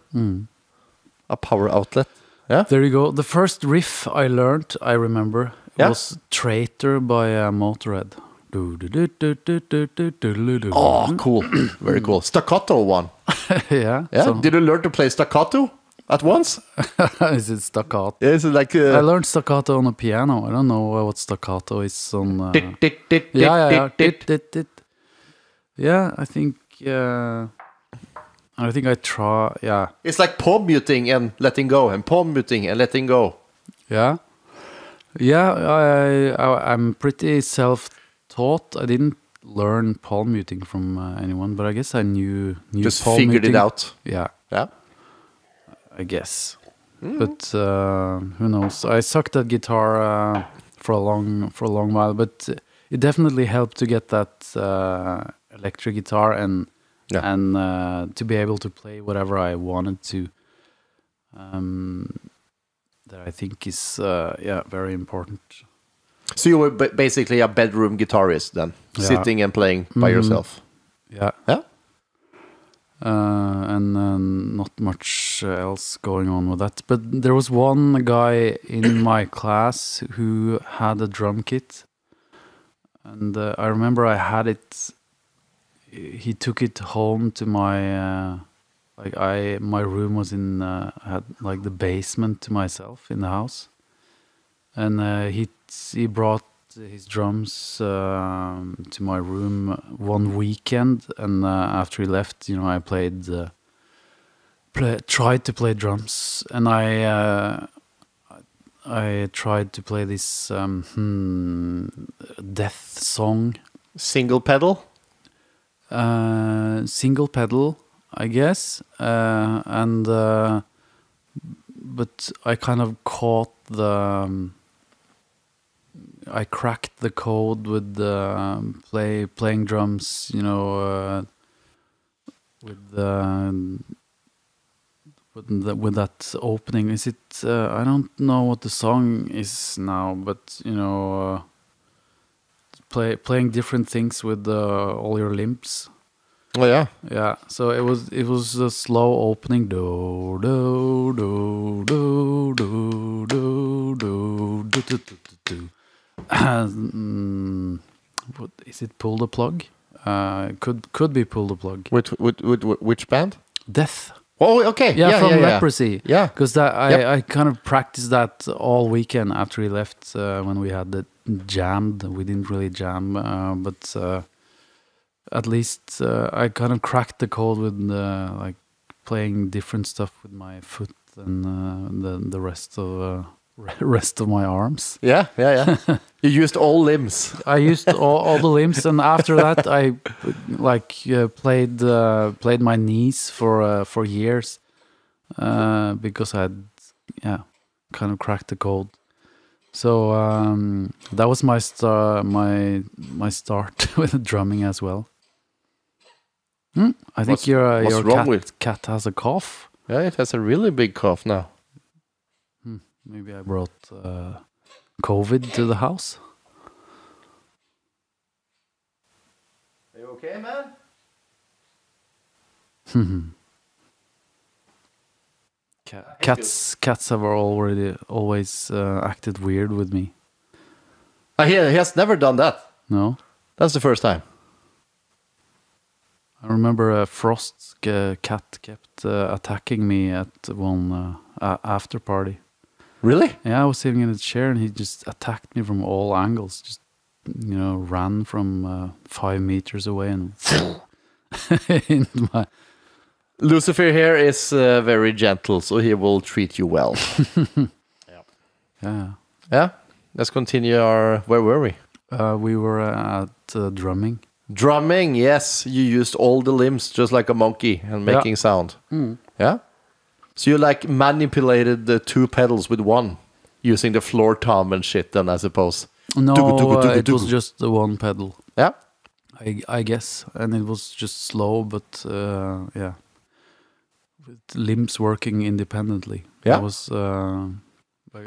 A power outlet. Yeah. There you go. The first riff I learned, I remember, was Traitor by Motorhead. Oh, cool. Very cool. Staccato one. Yeah. Yeah. So, Did you learn to play staccato at once? is it staccato? Yeah, is it like I learned staccato on the piano. I don't know what staccato is on. Yeah. Yeah, I think I try. Yeah. It's like palm muting and letting go, and palm muting and letting go. Yeah. Yeah, I'm pretty self-taught. I didn't learn palm muting from anyone, but I guess I knew Just palm figured muting. it out. Yeah, Yeah. I guess. But who knows? I sucked at guitar for a long while, but it definitely helped to get that electric guitar and to be able to play whatever I wanted to. That I think is very important. So you were basically a bedroom guitarist then, sitting and playing by yourself. Yeah. Yeah. And not much else going on with that. But there was one guy in my class who had a drum kit, and I remember I had it. He took it home to my my room was in had like the basement to myself in the house, and he brought his drums to my room one weekend, and after he left, I tried to play drums, and I tried to play this death song. Single pedal? Single pedal, I guess, but I kind of caught I cracked the code with playing drums, with that opening. Is it? I don't know what the song is now, but playing different things with all your limbs. Oh yeah. Yeah, so it was a slow opening. Do do do do do do do do do do. What is it? Pull the plug? Could be pull the plug. Which band? Death. Oh, okay. Yeah, from Leprosy. Yeah, because I kind of practiced that all weekend after he left. When we had the jammed, we didn't really jam, but at least I kind of cracked the code with like playing different stuff with my foot and the rest of my arms. Yeah. You used all limbs. I used all the limbs, and after that, I played my knees for years because I had kind of cracked the code. So that was my start with drumming as well. I think your cat has a cough. Yeah, it has a really big cough now. Maybe I brought COVID to the house. Are you okay, man? Cats have always acted weird with me. He has never done that. No, that's the first time. I remember Frost's cat kept attacking me at one after party. Really? Yeah, I was sitting in a chair and he just attacked me from all angles. Just ran from 5 meters away and into my. Lucifer here is very gentle, so he will treat you well. Yeah. Yeah. Let's continue our. Where were we? We were at drumming. Drumming, yes. You used all the limbs, just like a monkey, and making sound. Yeah? So you like manipulated the 2 pedals with one, using the floor tom and shit then, I suppose. No, it was just the one pedal. Yeah? I guess. And it was just slow, but yeah. With limbs working independently. Yeah? It was...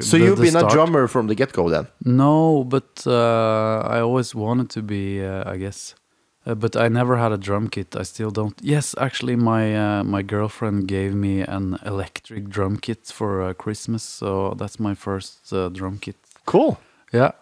So you've been a drummer from the get-go then? No, but I always wanted to be, I guess. But I never had a drum kit. I still don't. Yes, actually, my girlfriend gave me an electric drum kit for Christmas, so that's my first drum kit. Cool. Yeah.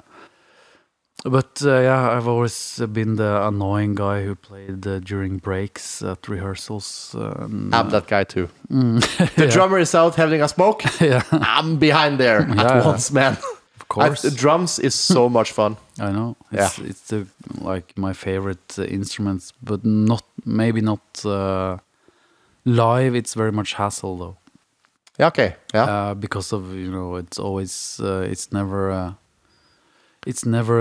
But yeah, I've always been the annoying guy who played during breaks at rehearsals. I'm that guy too. The drummer is out having a smoke. Yeah. I'm behind there at once, man. Of course. The drums is so much fun. I know. It's like my favorite instruments, but maybe not live. It's very much hassle though. Yeah, okay. Yeah. Because of it's always it's never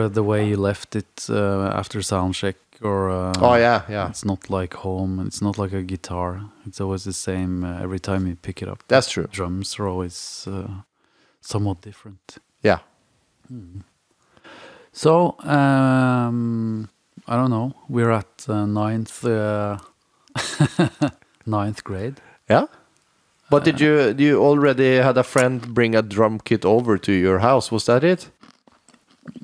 the way you left it after sound check or. Oh yeah. It's not like home. It's not like a guitar. It's always the same every time you pick it up. That's true. Drums are always somewhat different. Yeah. So I don't know. We're at ninth grade. Yeah. But did you already had a friend bring a drum kit over to your house? Was that it?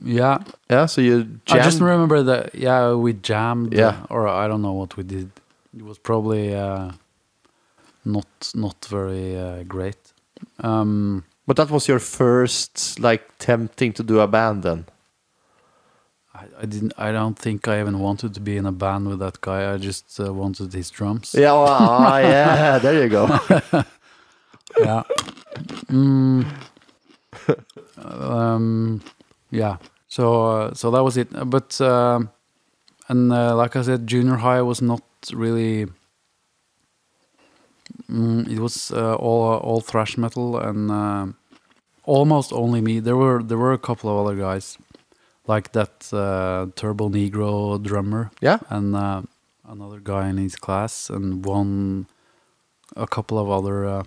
Yeah. Yeah. So you jammed? I just remember that. Yeah, we jammed. Yeah. Or I don't know what we did. It was probably not very great. But that was your first tempting to do a band then? I don't think I even wanted to be in a band with that guy. I just wanted his drums. Yeah, yeah, there you go. Yeah. Yeah. So that was it. But like I said, junior high was not really. It was all thrash metal and almost only me. There were a couple of other guys, like that Turbo Negro drummer. Yeah. And another guy in his class, and a couple of other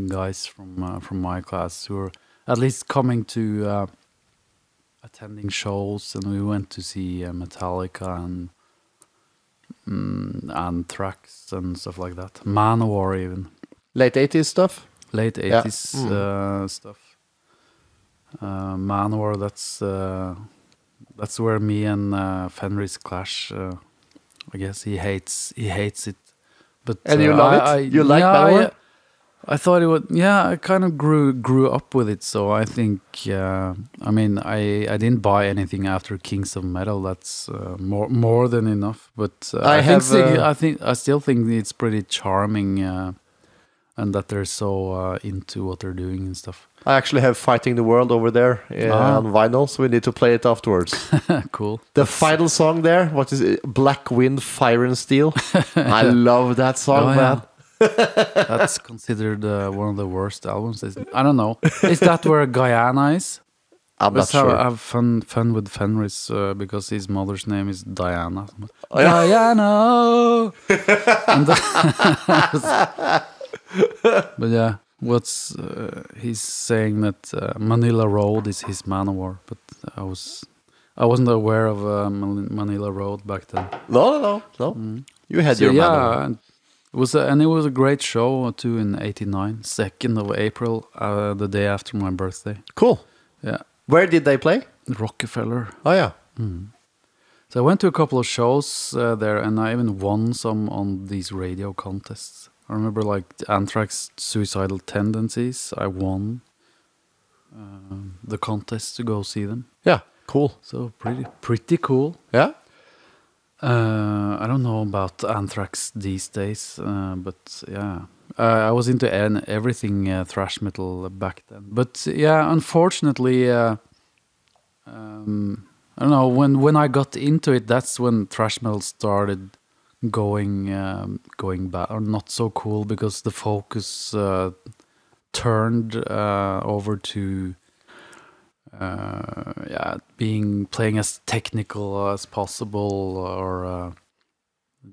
guys from my class who were at least coming to attending shows, and we went to see Metallica and Anthrax and stuff like that. Manowar even. Late 80s stuff? Late 80s stuff. Manowar, that's where me and Fenris clash. I guess he hates it. But and you love it? You like Manowar? I thought it would. Yeah, I kind of grew up with it, so I think. I mean, I didn't buy anything after Kings of Metal. That's more than enough. But I still think it's pretty charming, and that they're so into what they're doing and stuff. I actually have Fighting the World over there on vinyl, so we need to play it afterwards. Cool. The final song there, what is it? Black Wind, Fire and Steel. I love that song, man. That's considered one of the worst albums. I don't know. Is that where Guyana is? I'm not sure. Have fun with Fenris because his mother's name is Diana. Oh, yeah. Diana. But yeah, he's saying that Manila Road is his Manowar, but I wasn't aware of Manila Road back then. No. You had your Manowar. It was a great show too in '89, 2nd of April, the day after my birthday. Cool. Yeah. Where did they play? Rockefeller. Oh yeah. So I went to a couple of shows there, and I even won some on these radio contests. I remember like Anthrax Suicidal Tendencies. I won the contest to go see them. Yeah. Cool. So pretty cool. Yeah. I don't know about Anthrax these days, but yeah, I was into everything thrash metal back then. But yeah, unfortunately, I don't know, when I got into it, that's when thrash metal started going bad or not so cool, because the focus turned over to playing as technical as possible, or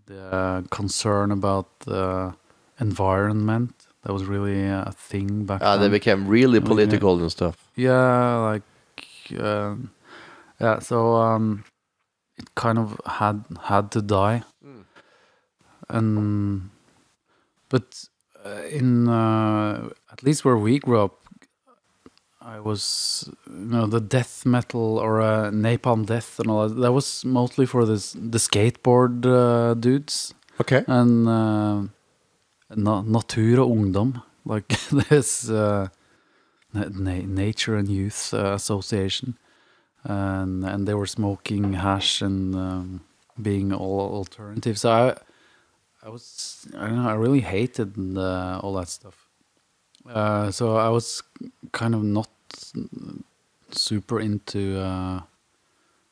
the concern about the environment. That was really a thing back then. They became really political and stuff. Yeah, like so it kind of had to die. And but in at least where we grew up, I was, the death metal or Napalm Death and all that was mostly for the skateboard dudes. Okay. And Natur og Ungdom, like this Nature and Youth Association, and they were smoking hash and being all alternative. So I don't know, I really hated all that stuff. So I was kind of not super into.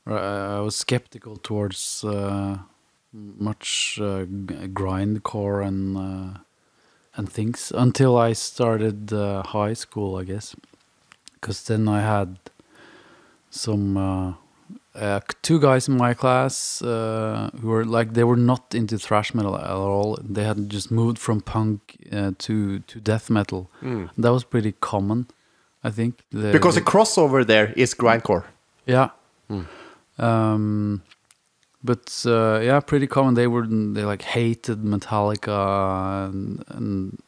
I was skeptical towards much grindcore and things until I started high school, I guess, because then I had some two guys in my class who were like, they were not into thrash metal at all. They had just moved from punk to death metal. That was pretty common, I think. Because the crossover there is grindcore. Yeah. But pretty common. They like hated Metallica and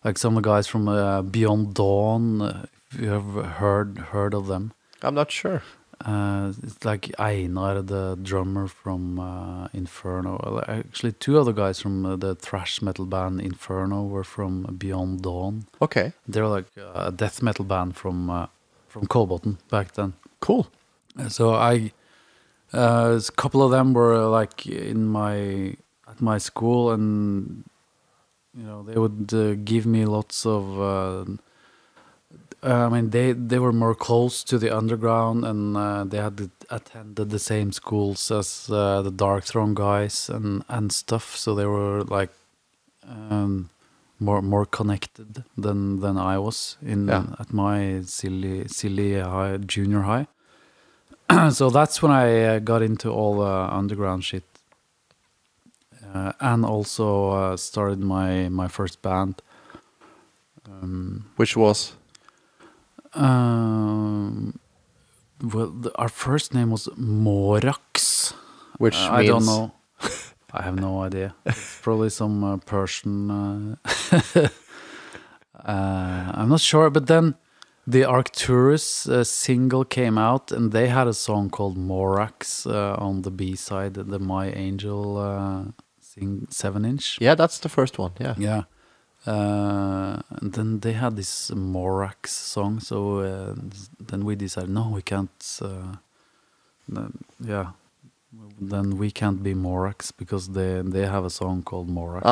like some of the guys from Beyond Dawn. If you have heard of them, I'm not sure. It's like Einar, the drummer from Inferno. Well, actually, two other guys from the thrash metal band Inferno were from Beyond Dawn. Okay, they're like a death metal band from Kolbotn back then. Cool. So a couple of them were like at my school, and they would give me lots of. I mean, they were more close to the underground, and they had attended the same schools as the Dark Throne guys and stuff. So they were like more connected than I was at my silly junior high. So that's when I got into all the underground shit, and also started my first band, which was. Well, our first name was Morax, which means... I don't know. I have no idea. It's probably some Persian. I'm not sure. But then the Arcturus single came out, and they had a song called Morax on the B side, the My Angel 7-inch. Yeah, that's the first one. Yeah. Yeah. And then they had this Morax song, so then we decided, no, we can't. Then we can't be Morax because they have a song called Morax.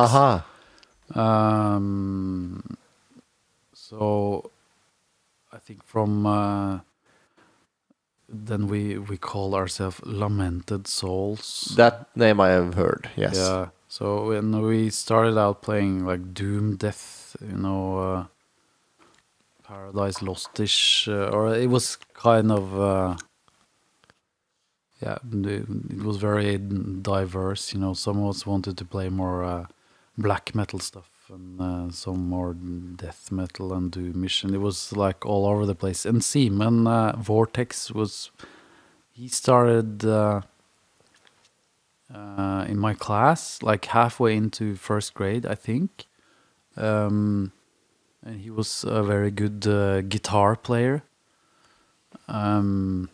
So I think from then we call ourselves Lamented Souls. That name I have heard. Yes. Yeah. So when we started out playing like Doom Death, Paradise Lost-ish, or it was kind of, it was very diverse. Some of us wanted to play more black metal stuff, and some more death metal and doomish, and it was like all over the place. And Simon Vortex he started. In my class, like halfway into first grade, I think, and he was a very good guitar player. And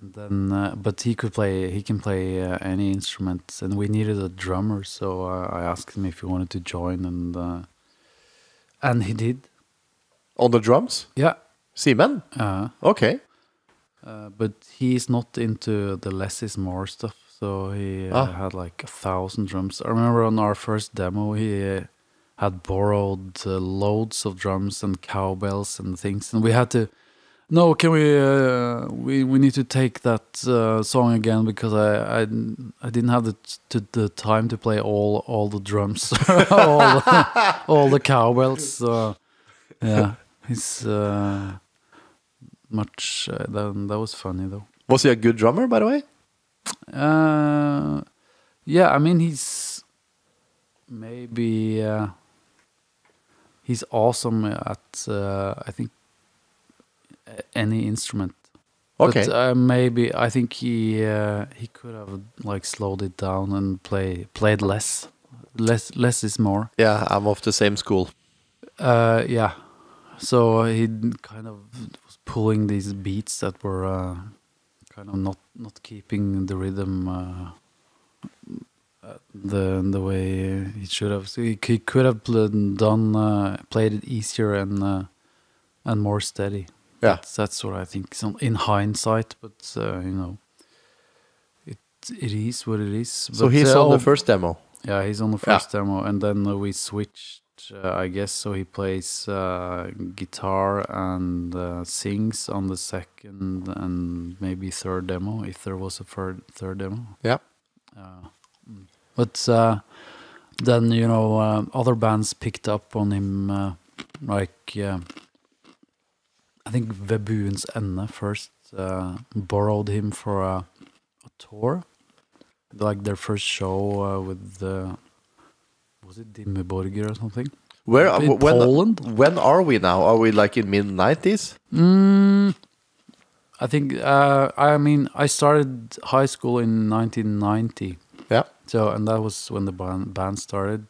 then, but he can play any instruments, and we needed a drummer, so I asked him if he wanted to join, and he did. On the drums? Yeah, Simon. Okay. But he's not into the less is more stuff. So he had like 1,000 drums. I remember on our first demo, he had borrowed loads of drums and cowbells and things, and we had to. No, can we need to take that song again because I didn't have the time to play all the drums, all the cowbells. Yeah, he's much. That was funny though. Was he a good drummer, by the way? Yeah, I mean he's maybe he's awesome at I think any instrument. Okay. But maybe I think he could have like slowed it down and played less. Less is more. Yeah, I'm of the same school. Yeah. So he kind of was pulling these beats that were kind of not keeping the rhythm the way he should have. So he could have played it easier and more steady. Yeah. That's what I think. In hindsight, but it is what it is. So But, he's on the first demo. Yeah, he's on the first demo, and then we switched. I guess so. He plays guitar and sings on the second and maybe third demo, if there was a third demo. Yeah. But then other bands picked up on him, like I think Vebuens Ende first borrowed him for a tour, like their first show with was it Dimmeborger or something? In Poland? When are we now? Are we like in mid-90s? I think I mean I started high school in 1990. Yeah. So and that was when the band started.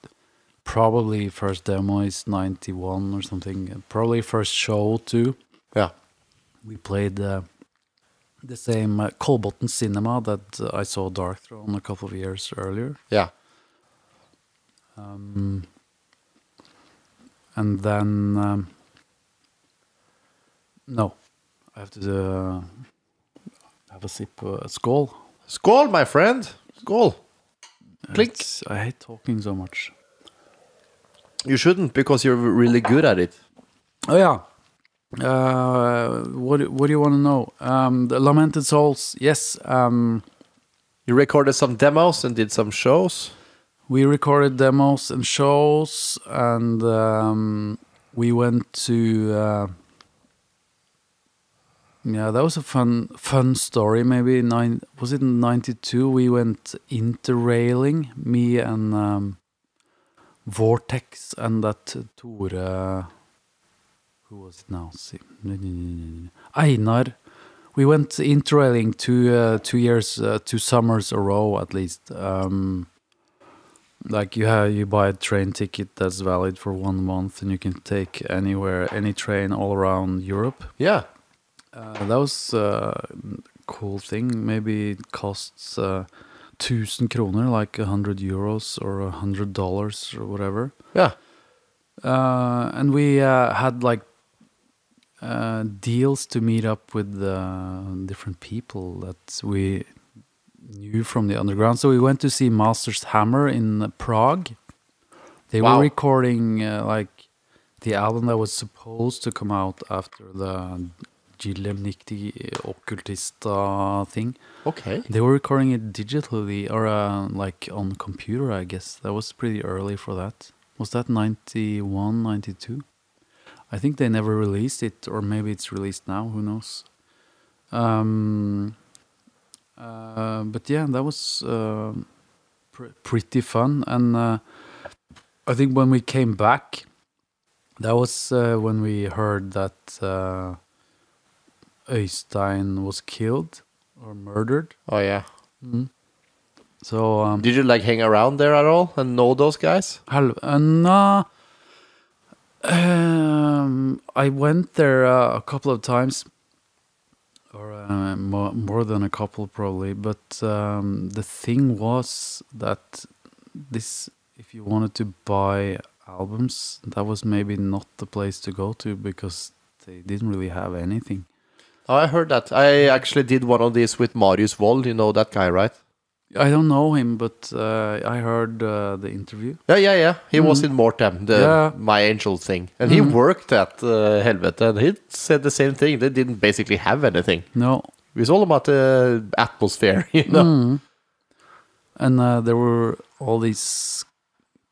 Probably first demo is 91 or something. Probably first show too. Yeah. We played the same Kolbotn Cinema that I saw Darkthrone a couple of years earlier. Yeah. And then no, I have to have a sip. Skål. Skål, my friend. Skål. Clink. I hate talking so much. You shouldn't, because you're really good at it. Oh yeah. What do you want to know? The Lamented Souls. Yes. You recorded some demos and did some shows. We recorded demos and shows, and we went to. Yeah, that was a fun story. Maybe was it in '92? We went interrailing, me and Vortex and that Tore. Who was it now? Einar. We went interrailing 2 years, 2 summers a row at least. Like you buy a train ticket that's valid for 1 month, and you can take any train all around Europe. Yeah. That was a cool thing. Maybe it costs 1,000 kroner, like €100 or $100 or whatever. Yeah. And we had like deals to meet up with different people that we knew from the underground. So we went to see Master's Hammer in Prague. They were recording like the album that was supposed to come out after the Gillemnikti Occultista thing. Okay. They were recording it digitally or like on computer, I guess. That was pretty early for that. Was that 91, 92? I think they never released it, or maybe it's released now, who knows. But yeah, that was pretty fun. And I think when we came back, that was when we heard that Øystein was killed or murdered. Oh, yeah. Mm-hmm. So did you like hang around there at all and know those guys? No. I went there a couple of times, or more than a couple probably. But the thing was that if you wanted to buy albums, that was maybe not the place to go to, because they didn't really have anything. Oh, I heard that. I actually did one of these with Marius Wold. You know that guy, right? I don't know him, but I heard the interview. Yeah. He was in Mortem, My Angel thing. And he worked at Helvete, and he said the same thing. They didn't basically have anything. No. It was all about the atmosphere, you know? And there were all these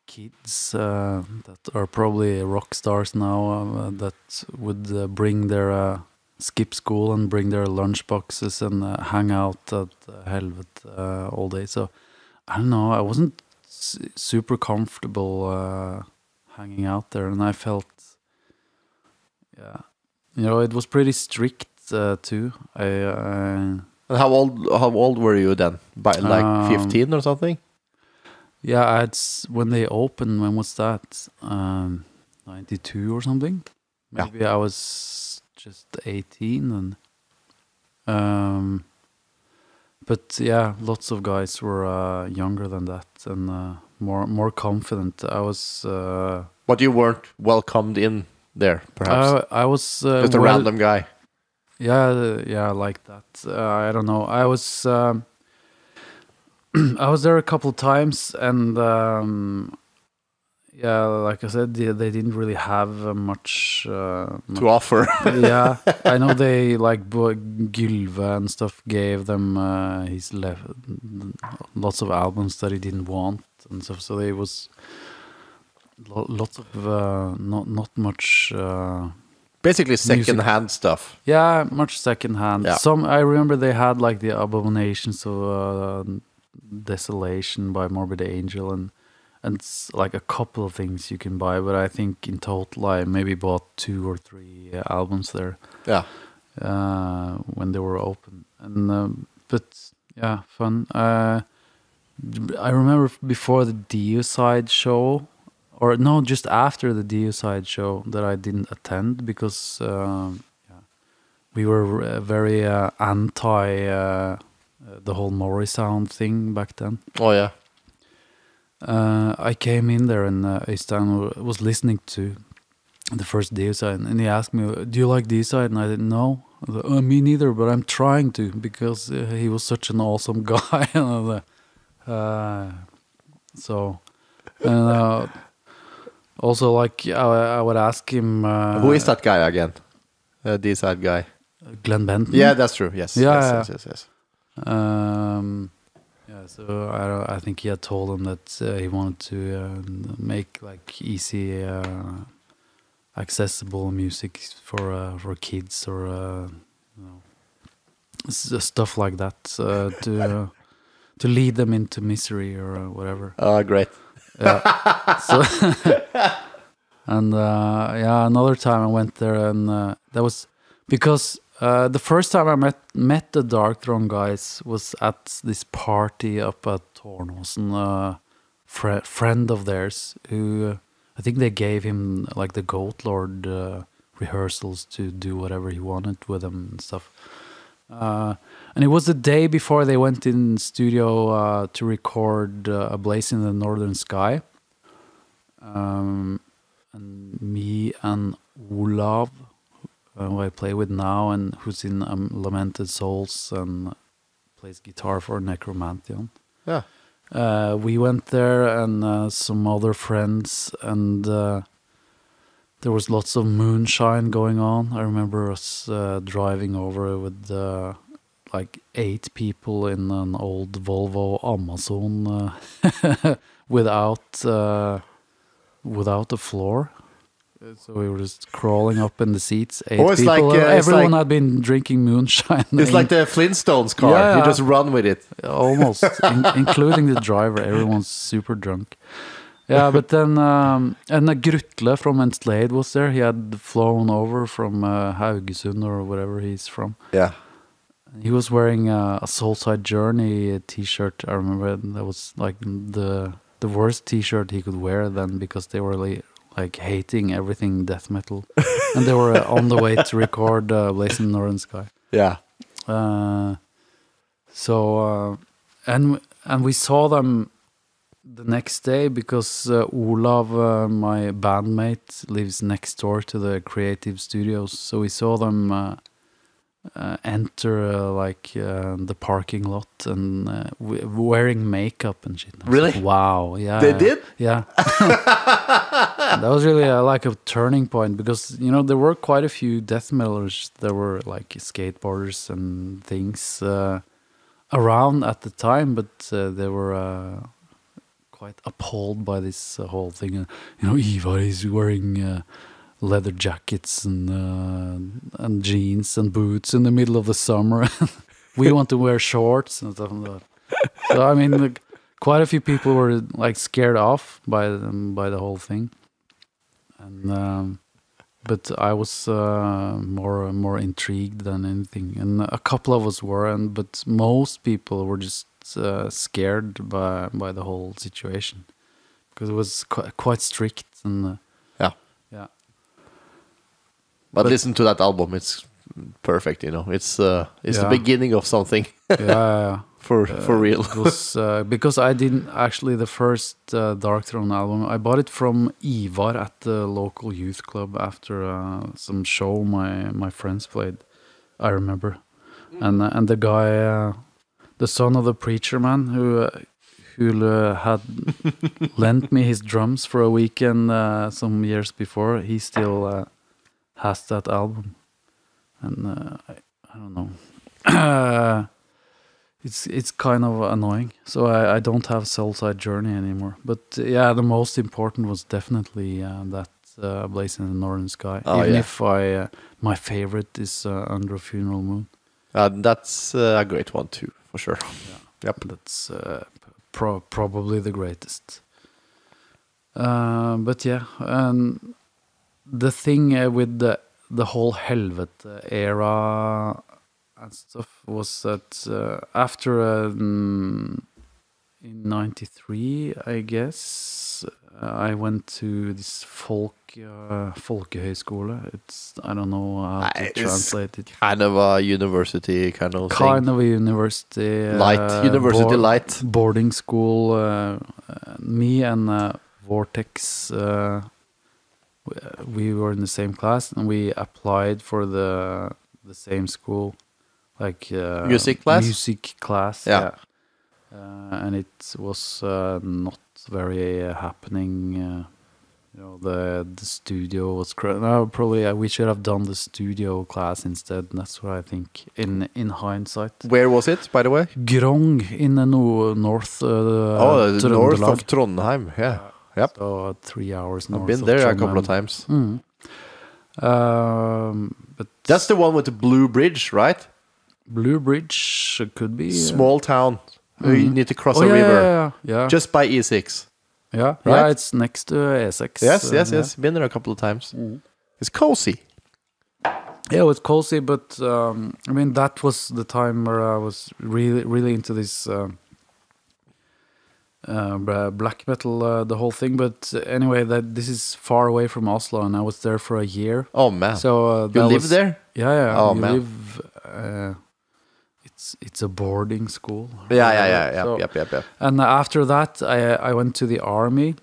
kids that are probably rock stars now that would bring their skip school and bring their lunch boxes and hang out at Helvet all day. So I don't know. I wasn't super comfortable hanging out there, and I felt, it was pretty strict too. And how old were you then? By like 15 or something? Yeah, when they opened. When was that? 92 or something. Maybe I was just 18, and but yeah, lots of guys were younger than that and more confident. I was. But you weren't welcomed in there, perhaps. I was just a random guy. Yeah, like that. I don't know. I was I was there a couple of times, and like I said, they didn't really have much to offer. Yeah, I know they like Gylve and stuff gave them his lots of albums that he didn't want and stuff. So there was lots of not much. Basically second-hand stuff. Yeah, much second-hand. Yeah. I remember they had like the Abominations of Desolation by Morbid Angel and it's like a couple of things you can buy, but I think in total I maybe bought 2 or 3 albums there. Yeah. When they were open, and but yeah, fun. I remember before the Deicide show. Or no, just after the Deicide show that I didn't attend because we were very anti the whole Maury sound thing back then. Oh yeah. I came in there and Øystein was listening to the first Deicide and he asked me, "Do you like Deicide?" And I didn't know. I was like, me neither, but I'm trying to because he was such an awesome guy. And I was like, so. And, also, like, I would ask him... who is that guy again? Deicide guy? Glenn Benton? Yeah, that's true. Yes. Yeah. Yes. So I think he had told him that he wanted to make, like, easy, accessible music for kids or, stuff like that to lead them into misery or whatever. Oh, great. Yeah. So and another time I went there and that was because the first time I met the Dark Throne guys was at this party up at Tornåsen, friend of theirs who I think they gave him like the Goat Lord rehearsals to do whatever he wanted with them and stuff. And it was the day before they went in studio to record A Blaze in the Northern Sky. And me and Olav, who I play with now and who's in Lamented Souls and plays guitar for Necromantheon. Yeah. We went there and some other friends and there was lots of moonshine going on. I remember us driving over with like 8 people in an old Volvo Amazon without a floor. So we were just crawling up in the seats. 8 people. Like, everyone had been drinking moonshine. It's like the Flintstones car. Yeah. You just run with it. Almost, including the driver. Everyone's super drunk. Yeah, but then and Grutle from Enslaved was there. He had flown over from Haugesund or wherever he's from. Yeah. He was wearing a Soulside Journey t-shirt. I remember that was like the worst t-shirt he could wear then because they were like hating everything death metal, and they were on the way to record Blaze in the Northern Sky. Yeah. So we saw them the next day because Olav, my bandmate, lives next door to the creative studios. So we saw them enter the parking lot and wearing makeup and shit. Really? Like, wow. Yeah. They did? Yeah. That was really like a turning point because, there were quite a few death metalers. There were like skateboarders and things around at the time, but they were quite appalled by this whole thing. Ivar is wearing leather jackets and jeans and boots in the middle of the summer. We want to wear shorts and stuff like that. So I mean, like, quite a few people were like scared off by the whole thing, and but I was more intrigued than anything, and a couple of us were, but most people were just scared by the whole situation because it was quite strict and Yeah. yeah. But listen to that album; it's perfect. You know, it's the beginning of something. Yeah. For real. It was, because I didn't actually the first Dark Throne album. I bought it from Ivar at the local youth club after some show my friends played. I remember, and the guy, the son of the preacher man who had lent me his drums for a weekend some years before. He still has that album, and I don't know. It's kind of annoying. So I don't have Soulside Journey anymore. But yeah, the most important was definitely that Blaze in the Northern Sky. Even if my favorite is Under a Funeral Moon. That's a great one too, for sure. Yeah. Yep. That's probably the greatest. But yeah, and the thing with the whole Helvete era and stuff was that after in '93, I guess, I went to this folkehøyskole. I don't know how to translate it. Kind of a university kind of Kind thing. of a university. University light. Boarding school. Me and Vortex, we were in the same class and we applied for the same school. Like music class? Music class, yeah. And it was not very happening. The studio was probably we should have done the studio class instead. That's what I think in hindsight. Where was it, by the way? Grong in the north. North of Trondheim. Yeah. Yep. So 3 hours north. I've been there a couple of times. But that's the one with the blue bridge, right? Blue Bridge could be small town. You need to cross a river. Yeah. Just by E6. Yeah, right? Yeah, it's next to E6. Yes. Been there a couple of times. It's cozy. Yeah, it was cozy, but I mean that was the time where I was really into this black metal, the whole thing. But anyway, this is far away from Oslo, and I was there for a year. Oh man! So you live there? Yeah. Oh man! It's a boarding school. Yeah. Yep. And after that, I went to the army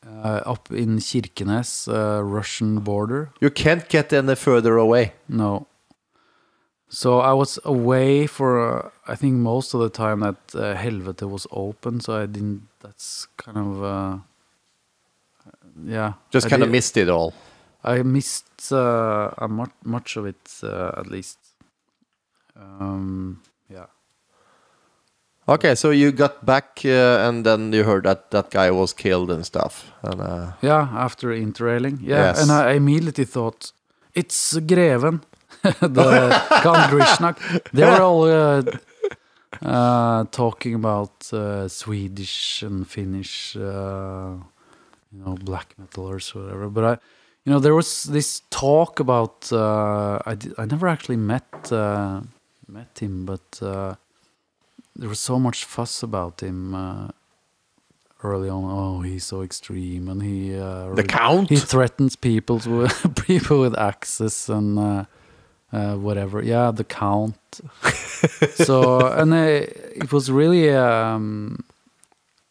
up in Kirkenes, Russian border. You can't get any further away. No. So I was away for I think most of the time that Helvete was open. So I didn't. That's kind of Just kind of missed it all. I missed much of it at least. Yeah. Okay, so you got back and then you heard that guy was killed and stuff. And, after interrailing. Yeah, yes. And I immediately thought, it's Greven, the Count Grishnak. They were all talking about Swedish and Finnish, black metalers or whatever. But there was this talk about. I never actually met him, but there was so much fuss about him early on. Oh, he's so extreme, and the Count. He threatens people with axes and whatever. Yeah, the Count. So and it was really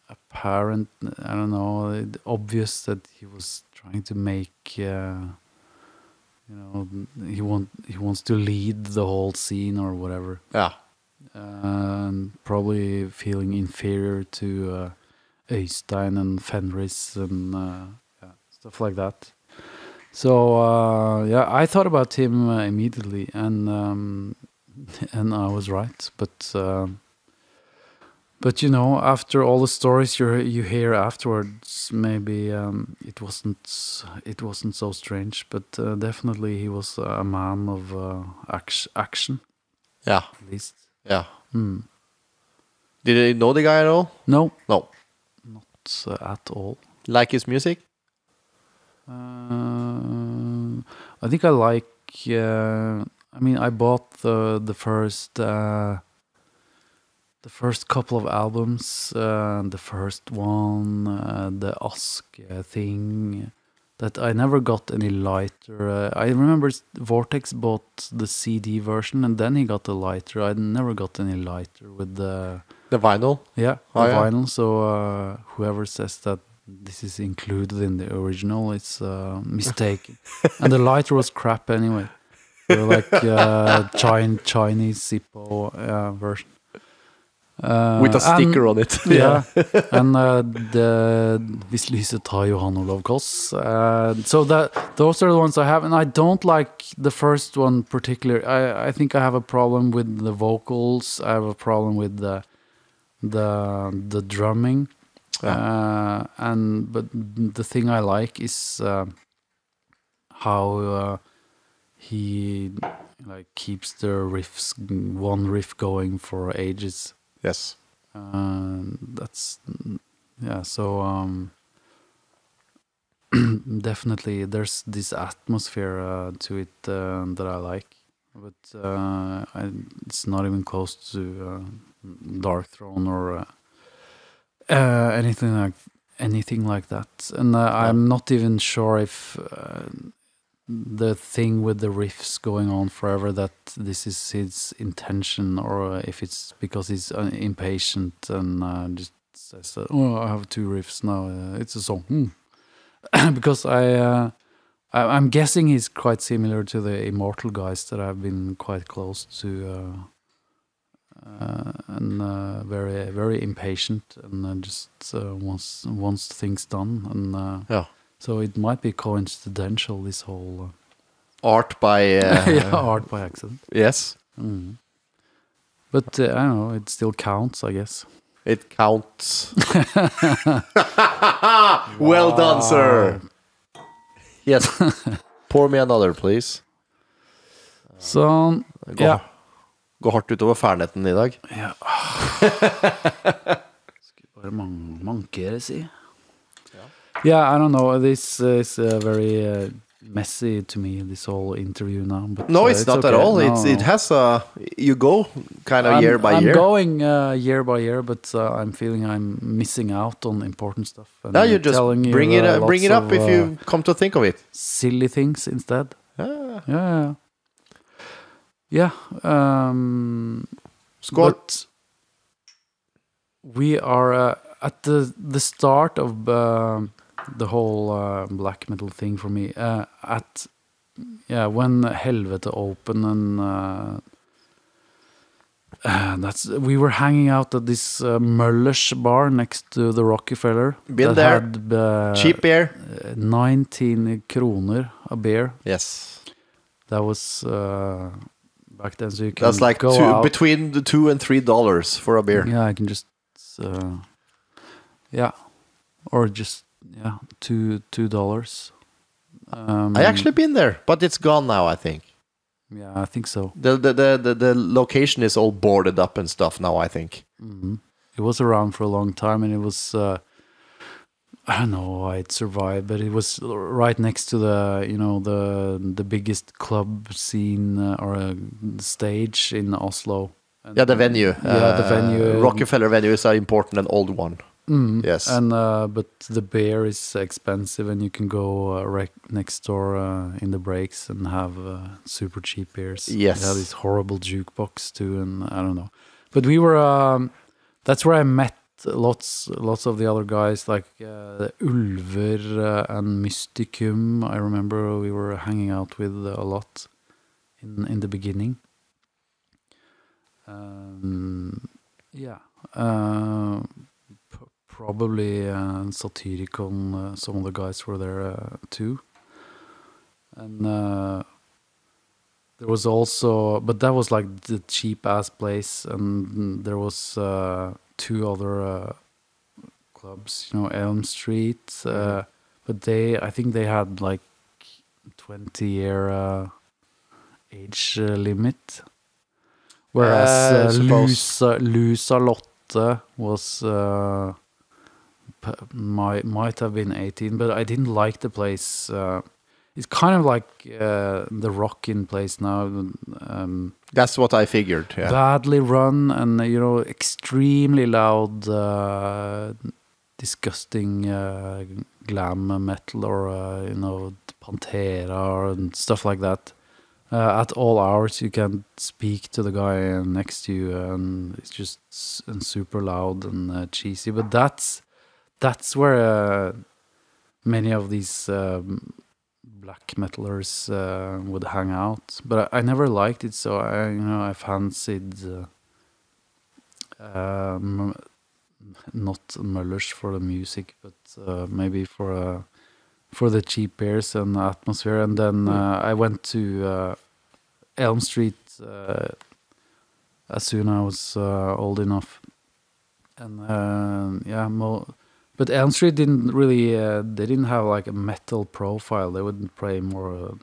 apparent. I don't know, obvious that he was trying to make. He wants to lead the whole scene or whatever. Yeah. And probably feeling inferior to Øystein and Fenris and stuff like that. So I thought about him immediately, and I was right. But But you know, after all the stories you hear afterwards, maybe it wasn't so strange. But definitely, he was a man of action. Yeah. At least. Yeah. Did you know the guy at all? No, No. not at all. Like his music? I think I like. I mean, I bought the first couple of albums. The first one, the Ask thing. That I never got any lighter. I remember Vortex bought the CD version, and then he got the lighter. I never got any lighter with the vinyl. Yeah, Oh, the yeah. vinyl. So whoever says that this is included in the original, it's mistaken. And the lighter was crap anyway. They were like Chinese Zippo version. With a sticker on it. Yeah. And Hvis lyset tar Johan Olav Koss. So those are the ones I have, and I don't like the first one particularly. I think I have a problem with the vocals. I have a problem with the drumming. Yeah. But the thing I like is how he like keeps the riffs, one riff going for ages. Yes. That's so definitely there's this atmosphere to it that I like, but it's not even close to Dark Throne or anything like that. And I'm not even sure if the thing with the riffs going on forever, that this is his intention, or if it's because he's impatient and just says, "Oh, I have 2 riffs now. It's a song." Because I'm guessing he's quite similar to the Immortal guys that I've been quite close to, and very very impatient, and just wants things done, and Yeah. so it might be coincidental, this whole Art by... yeah, art by accident. Yes. But I don't know, it still counts, I guess. It counts. Well done, sir. Yes. Pour me another, please. Så ja. Gå hardt utover Ferneten i dag. Ja. Skulle bare mankere, si. Yeah, I don't know. This is very messy to me, this whole interview now. But No, it's not okay. at all. No. It has a... You go kind of year by year. I'm going year by year, but I'm feeling I'm missing out on important stuff. And Now you just bring it up if you come to think of it. Silly things instead. Ah. Yeah. Skål. But we are at the start of the whole black metal thing for me. When Helvete opened, and we were hanging out at this Möller's bar next to the Rockefeller. Been there. Had, cheap beer. 19 kroner a beer. Yes. That was back then, so you can That's like go between the $2 and $3 for a beer. Yeah, I can just or just $2. I actually been there, but it's gone now, I think. Yeah, I think so. The location is all boarded up and stuff now, I think. Mm-hmm. It was around for a long time, and it was I don't know why it survived, but it was right next to the biggest club scene or stage in Oslo. And, the venue. The venue. Rockefeller venue is an important and old one. Mm, yes. And but the beer is expensive, and you can go next door in the breaks and have super cheap beers. Yes. They have this horrible jukebox too, and I don't know. But we were. That's where I met lots of the other guys, like Ulver and Mysticum. I remember we were hanging out with a lot in the beginning. Probably Satyricon, some of the guys were there too. And There was also, but that was like the cheap ass place, and there was 2 other clubs, Elm Street, but I think they had like 20-year age limit, whereas Lusa Lotte was might have been 18, but I didn't like the place. It's kind of like the Rockin' place now. That's what I figured. Yeah. Badly run and extremely loud, disgusting glam metal or Pantera and stuff like that. At all hours, you can speak to the guy next to you, and it's just super loud and cheesy. But that's where many of these black metalers would hang out. But I never liked it, so I fancied not Möller's for the music, but maybe for the cheap beers and the atmosphere. And then I went to Elm Street as soon as I was old enough. And but Elm Street didn't really, they didn't have like a metal profile. They wouldn't play more,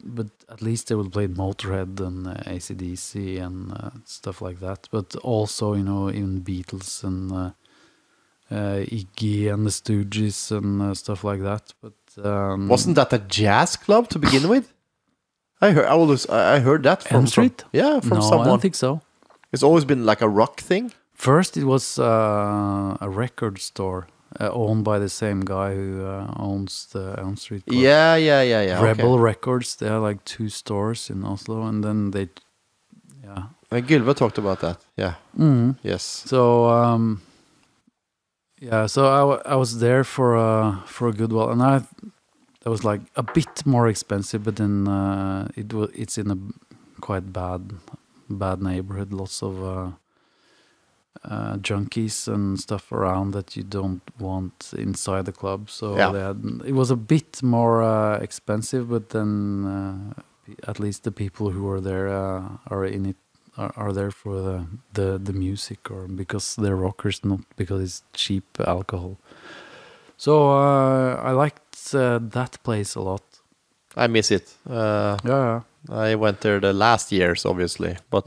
but at least they would play Motorhead and AC/DC and stuff like that. But also, even Beatles and Iggy and the Stooges and stuff like that. But wasn't that a jazz club to begin with? I heard that from Elm Street. From someone. I don't think so. It's always been like a rock thing. First, it was a record store owned by the same guy who owns the Elm Street Club. Yeah. Rebel Records. They have like 2 stores in Oslo, and then they, Gylve talked about that. Yeah. Mm-hmm. Yes. So so I was there for a good while, and that was like a bit more expensive, but then it's in a quite bad neighborhood. Lots of junkies and stuff around that you don't want inside the club. So it was a bit more expensive, but then at least the people who are there are in it are there for the music, or because they're rockers, not because it's cheap alcohol. So I liked that place a lot. I miss it. I went there the last years, obviously, but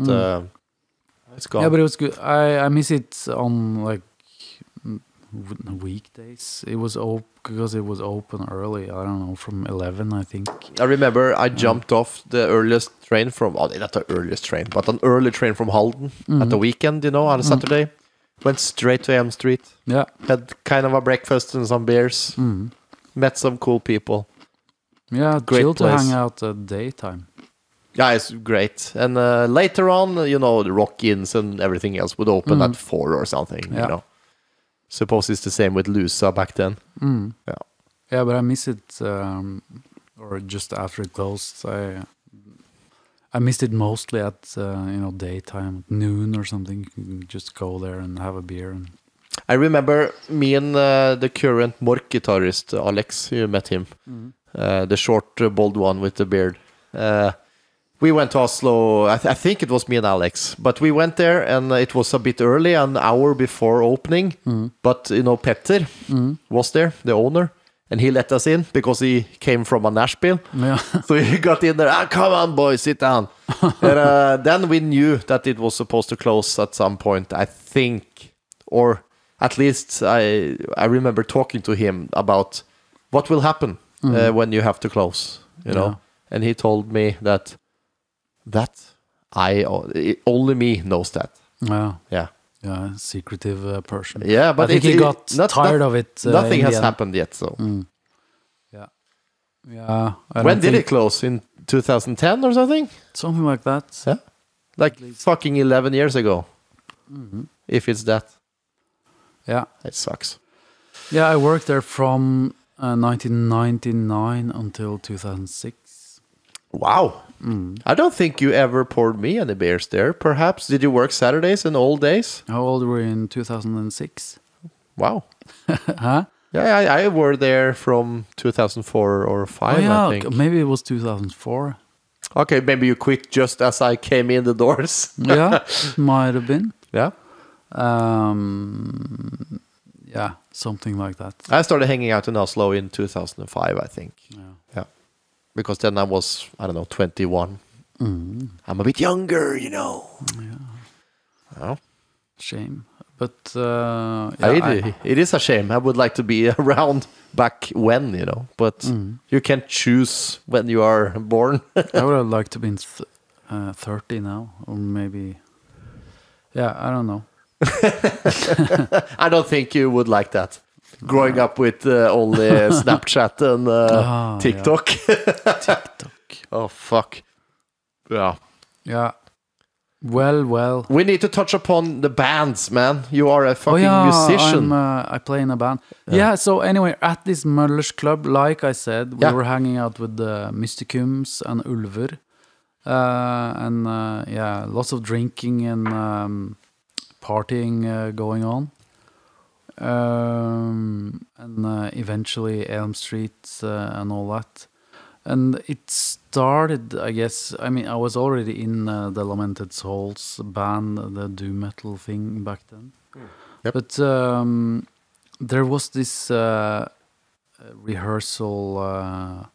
it's gone. Yeah, but it was good. I miss it on like weekdays. It was because it was open early. I don't know, from 11, I think. I remember I jumped off the earliest train from, not the earliest train, but an early train from Halden at the weekend, on a Saturday. Went straight to Elm Street. Yeah. Had kind of a breakfast and some beers. Met some cool people. Yeah, great chill place. To hang out at daytime. Yeah, it's great. And later on, the rock-ins and everything else would open at 4 or something, Suppose it's the same with Lusa back then. Yeah. Yeah, but I miss it, or just after it closed. I missed it mostly at, daytime, noon or something. You can just go there and have a beer. I remember me and the current Mork guitarist, Alex, you met him. The short, bald one with the beard. We went to Oslo, I think it was me and Alex, but we went there and it was a bit early, an hour before opening. But, Petter was there, the owner, and he let us in because he came from a Nashville. Yeah. So he got in there, come on, boys, sit down. And then we knew that it was supposed to close at some point, I think, or at least I remember talking to him about what will happen when you have to close, And he told me that only me knows that. Yeah, secretive person. Yeah, but I think he got tired of it. Nothing has happened yet, so. Yeah. When did it close? In 2010 or something? Something like that. Yeah, like fucking 11 years ago. If it's that. Yeah, it sucks. Yeah, I worked there from 1999 until 2006. Wow. I don't think you ever poured me any beers there. Perhaps did you work Saturdays and all days? How old were you in 2006? Wow. Huh? Yeah, I were there from 2004 or 5. Oh, yeah, I think. maybe it was 2004. Okay, maybe you quit just as I came in the doors. Yeah, might have been. Yeah. Yeah, something like that. I started hanging out in Oslo in 2005, I think. Yeah. Because then I was, I don't know, 21. I'm a bit younger, you know. Yeah. Oh. Shame. But It is a shame. I would like to be around back when, you know. But you can't choose when you are born. I would have liked to be 30 now, or maybe. Yeah, I don't know. I don't think you would like that. Growing up with only Snapchat and TikTok. TikTok. Oh, fuck. Yeah. Yeah. Well. We need to touch upon the bands, man. You are a fucking musician. I play in a band. Yeah, so anyway, at this Møllers Club, like I said, we were hanging out with the Mysticums and Ulver. Lots of drinking and partying going on. Eventually Elm Street and all that. And it started, I guess, I mean, I was already in the Lamented Souls band, the doom metal thing back then. Yep. But there was this rehearsal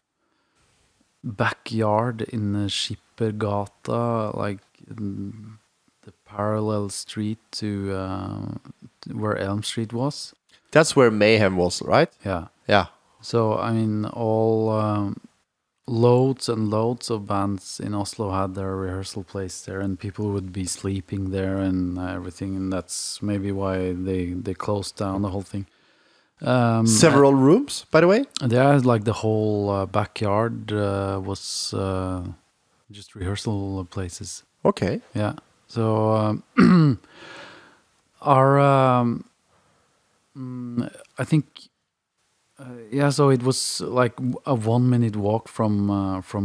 backyard in Skippergata, like the parallel street to where Elm Street was. That's where Mayhem was, right? Yeah. Yeah. So, I mean, all loads and loads of bands in Oslo had their rehearsal place there, and people would be sleeping there and everything, and that's maybe why they closed down the whole thing. Several rooms, by the way? Yeah, like the whole backyard was just rehearsal places. Okay. Yeah. So I think so it was like a 1 minute walk from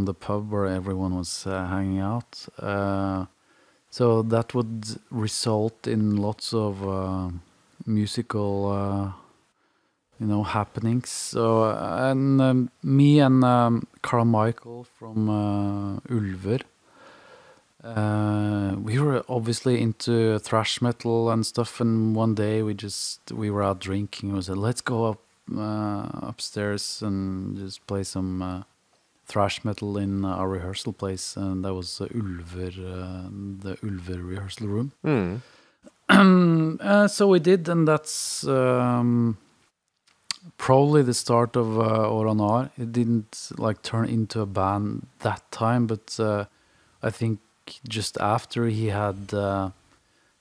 the pub where everyone was hanging out. So that would result in lots of musical happenings. So and me and Carl Michael from Ulver, we were obviously into thrash metal and stuff, and one day we were out drinking. We said, let's go upstairs and just play some thrash metal in our rehearsal place, and that was Ulver, the Ulver rehearsal room. So we did, and that's probably the start of Noir. It didn't like turn into a band that time, but I think just after he had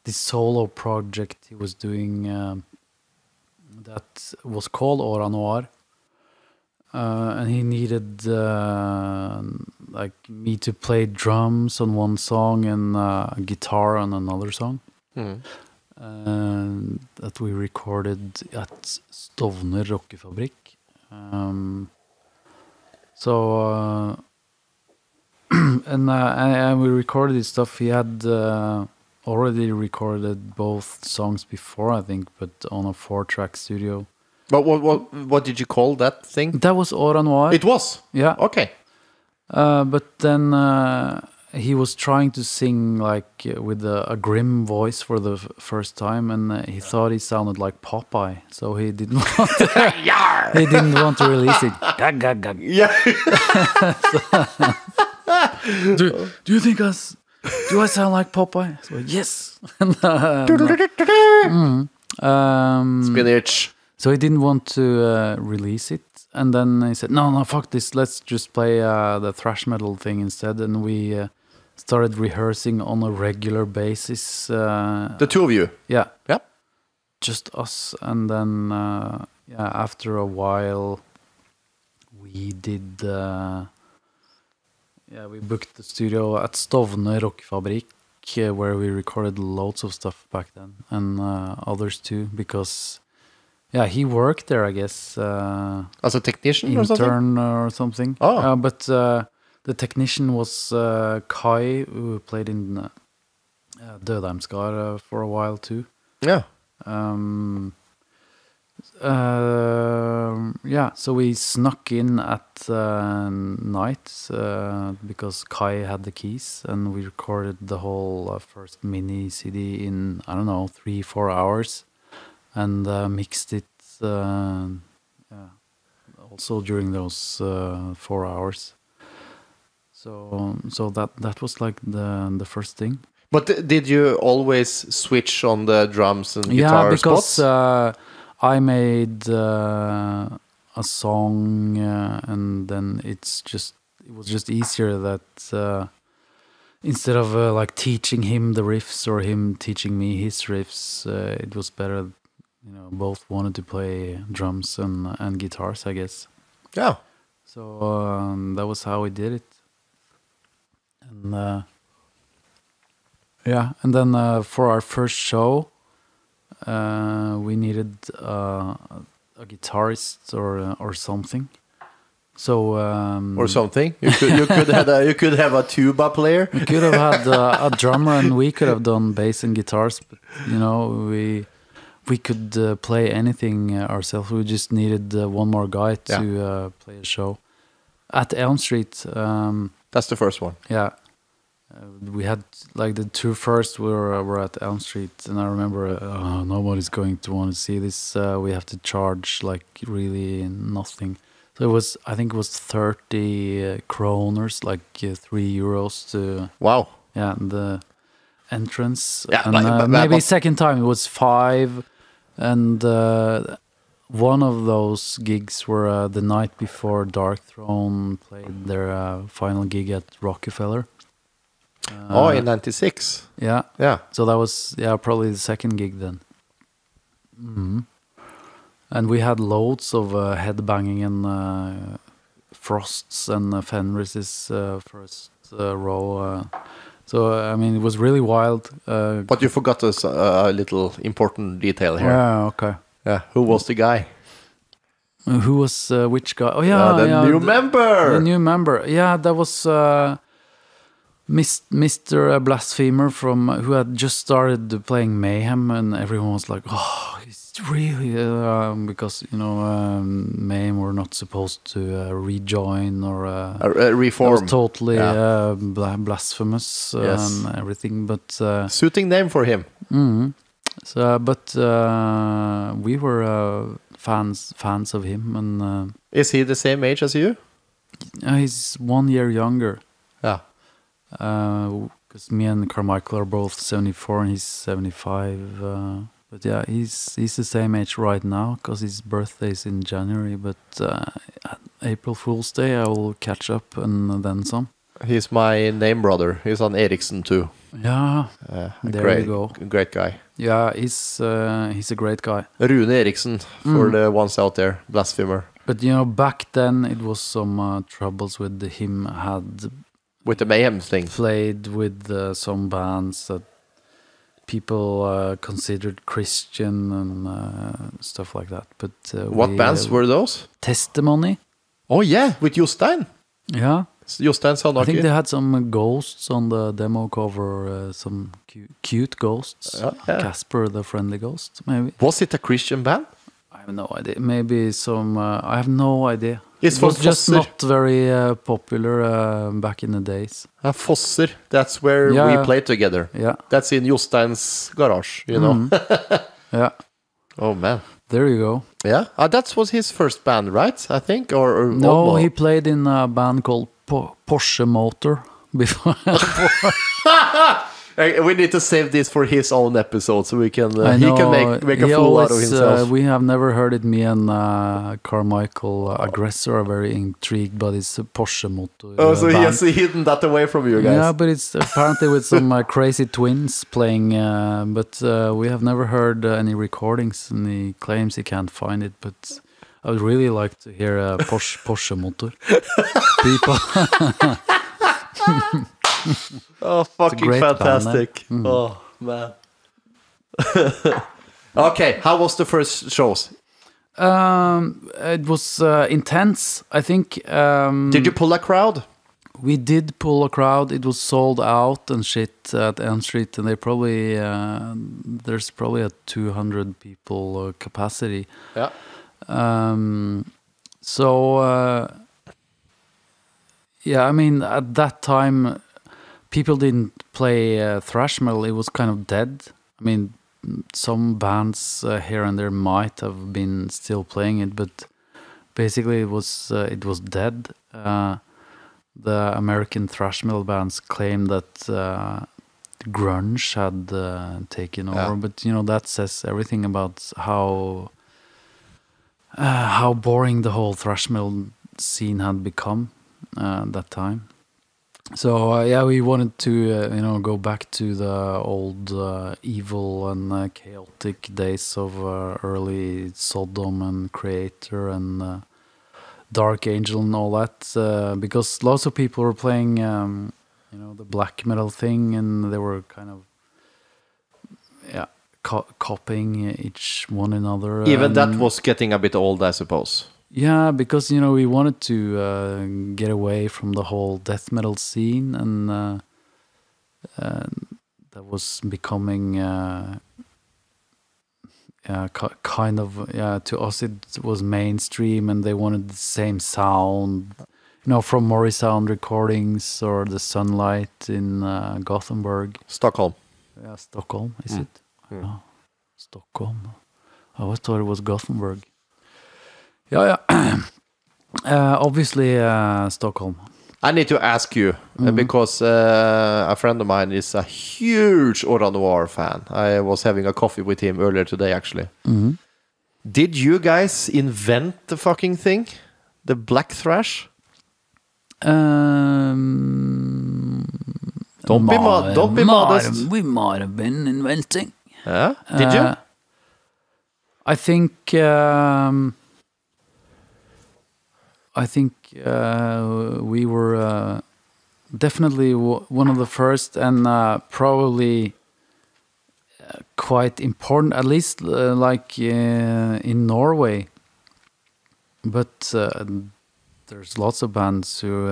this solo project he was doing that was called Ora Noir, and he needed like me to play drums on one song and guitar on another song. That we recorded at Stovner Rockefabrikk. And we recorded this stuff. He had already recorded both songs before, I think, but on a 4-track studio. But what did you call that thing? That was Ora Noir. It was? Yeah. Okay. But then he was trying to sing like with a grim voice for the first time, and he thought he sounded like Popeye, so he didn't want to, he didn't want to release it. Gag, gag, gag. Yeah. Do you think do I sound like Popeye? So, yes. Spinach. So he didn't want to release it, and then he said, no, fuck this, let's just play the thrash metal thing instead, and we started rehearsing on a regular basis. The two of you? Yeah. Yeah. Just us, and then after a while we did we booked the studio at Stovner Rockefabrikk, where we recorded loads of stuff back then, and others too, because he worked there, I guess, as a technician intern or something. Oh. But the technician was Kai, who played in Dødheimskar for a while too. Yeah. Yeah, so we snuck in at night because Kai had the keys, and we recorded the whole first mini CD in, I don't know, 3-4 hours, and mixed it also during those 4 hours. So that was like the first thing. But did you always switch on the drums and guitar Yeah, because spots? I made a song, and then it was just easier that instead of like teaching him the riffs or him teaching me his riffs, it was better. Both wanted to play drums and guitars, I guess. Yeah. So that was how we did it. And and then for our first show, we needed a guitarist or something. So Or something. You could have a tuba player. we could have had a drummer, and we could have done bass and guitars. But we could play anything ourselves. We just needed one more guy to play a show at Elm Street. That's the first one. Yeah. We had like the two first were at Elm Street, and I remember nobody's going to want to see this. We have to charge like really nothing. So I think it was 30 kroners, like €3 to. Wow. Yeah, the entrance. Yeah, and maybe second time it was 5, and one of those gigs were the night before Dark Throne played their final gig at Rockefeller. In 96. Yeah. Yeah. So that was probably the second gig then. Mm-hmm. And we had loads of headbanging and Frosts and Fenris's first row. So I mean, it was really wild. But you forgot a little important detail here. Yeah. Okay. Yeah. Who was the guy? Who was which guy? Oh yeah, the new member. The new member. Yeah, that was Mr. Blasphemer who had just started playing Mayhem, and everyone was like, "Oh, he's really," because Mayhem were not supposed to rejoin or reform. It was totally blasphemous and everything, but suiting name for him. Mm-hmm. So, but we were fans of him, and is he the same age as you? He's 1 year younger. Yeah. Because me and Carmichael are both 74 and he's 75. But yeah, he's the same age right now because his birthday is in January. But April Fool's Day, I will catch up and then some. He's my name brother. He's on Eriksen too. Yeah, there you go. Great guy. Yeah, he's a great guy. Rune Eriksen for the ones out there, blasphemer. But back then it was some troubles with him had. With the Mayhem thing. Played with some bands that people considered Christian and stuff like that. But what bands were those? Testimony. Oh yeah, with Jostein. Yeah. Jostein Sanaki. I think they had some ghosts on the demo cover, some cute ghosts. Casper the Friendly Ghost, maybe. Was it a Christian band? I have no idea. Maybe some... I have no idea. It was just not very popular back in the days. Fosser, that's where we played together. Yeah. That's in Jostein's garage, you know. Yeah. Oh, man. There you go. Yeah. That was his first band, right? I think? Or no, almost. He played in a band called Porsche Motor before. We need to save this for his own episode so we can he can make a fool out of himself. We have never heard it. Me and Carmichael Aggressor are very intrigued by this Porsche Motor. Oh, so he has hidden that away from you guys. Yeah, but it's apparently with some crazy twins playing. But we have never heard any recordings, and he claims he can't find it. But I would really like to hear Porsche Motor. People. Oh, fucking fantastic. Band, Oh, man. Okay, how was the first shows? It was intense, I think. Did you pull a crowd? we did pull a crowd. It was sold out and shit at Elm Street, and they probably there's probably a 200 people capacity. Yeah. Yeah, I mean, at that time, people didn't play thrash metal. It was kind of dead. I mean, some bands here and there might have been still playing it, but basically it was dead. The American thrash metal bands claimed that grunge had taken over, but that says everything about how boring the whole thrash metal scene had become at that time. So we wanted to go back to the old evil and chaotic days of early Sodom and Creator and Dark Angel and all that, because lots of people were playing the black metal thing, and they were kind of copying each one another. Even that was getting a bit old, I suppose. Yeah, because we wanted to get away from the whole death metal scene, and that was becoming kind of to us it was mainstream, and they wanted the same sound, from Morris Sound Recordings or the Sunlight in Gothenburg. Stockholm. Yeah, Stockholm, is it? Oh, Stockholm. I always thought it was Gothenburg. Yeah. Obviously, Stockholm. I need to ask you, because a friend of mine is a huge Noir fan. I was having a coffee with him earlier today, actually. Mm-hmm. Did you guys invent the fucking thing? The black thrash? Don't be modest. We might have been inventing. Yeah? Did you? I think we were definitely one of the first, and probably quite important, at least in Norway. But there's lots of bands who,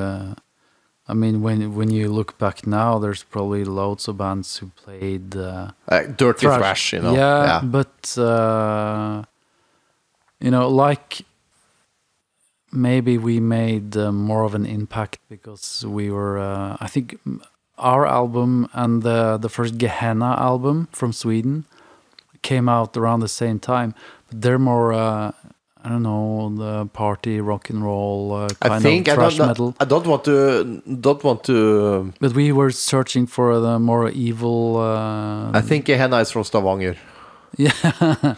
when you look back now, there's probably loads of bands who played dirty thrash, Yeah, but maybe we made more of an impact because we were, I think our album and the first Gehenna album from Sweden came out around the same time. But they're more, the party rock and roll kind of thrash metal. I don't want to. But we were searching for the more evil. I think Gehenna is from Stavanger. Yeah.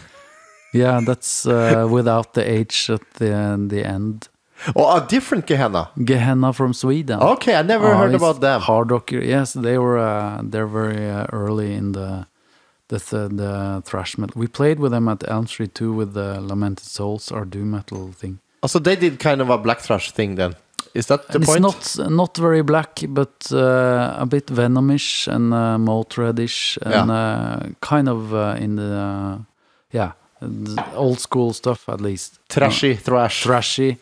Yeah, that's without the H at the end. Oh, a different Gehenna. Gehenna from Sweden. Okay, I never heard about them. Hard rock. Yes, they were. They're very early in the thrash metal. We played with them at Elm Street too, with the Lamented Souls, our doom metal thing. Oh, so they did kind of a black thrash thing then. Is that the point? It's not very black, but a bit venomish and Motorheadish, and kind of in the old school stuff, at least. Trashy.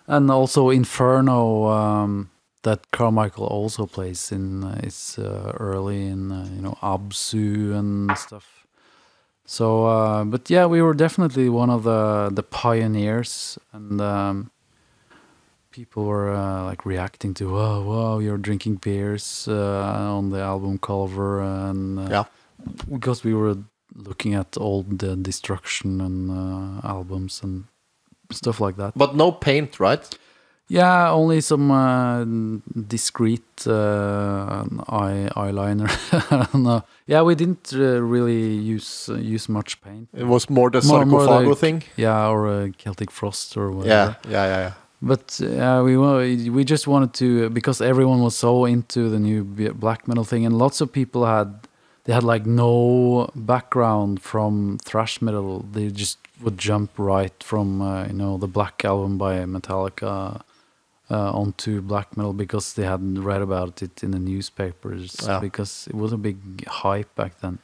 And also Inferno, that Carmichael also plays in. It's early in, Absu and stuff. So, but yeah, we were definitely one of the pioneers, and people were reacting to, wow, you're drinking beers on the album cover, and because we were looking at all the Destruction and albums and stuff like that. But no paint, right? Yeah, only some discreet eyeliner. I don't know. Yeah, we didn't really use much paint. It was more the sarcophago thing? Yeah, or Celtic Frost or whatever. Yeah. But we just wanted to, because everyone was so into the new black metal thing, and lots of people had no background from thrash metal. They just would jump right from the Black Album by Metallica onto black metal because they had read about it in the newspapers, because it was a big hype back then,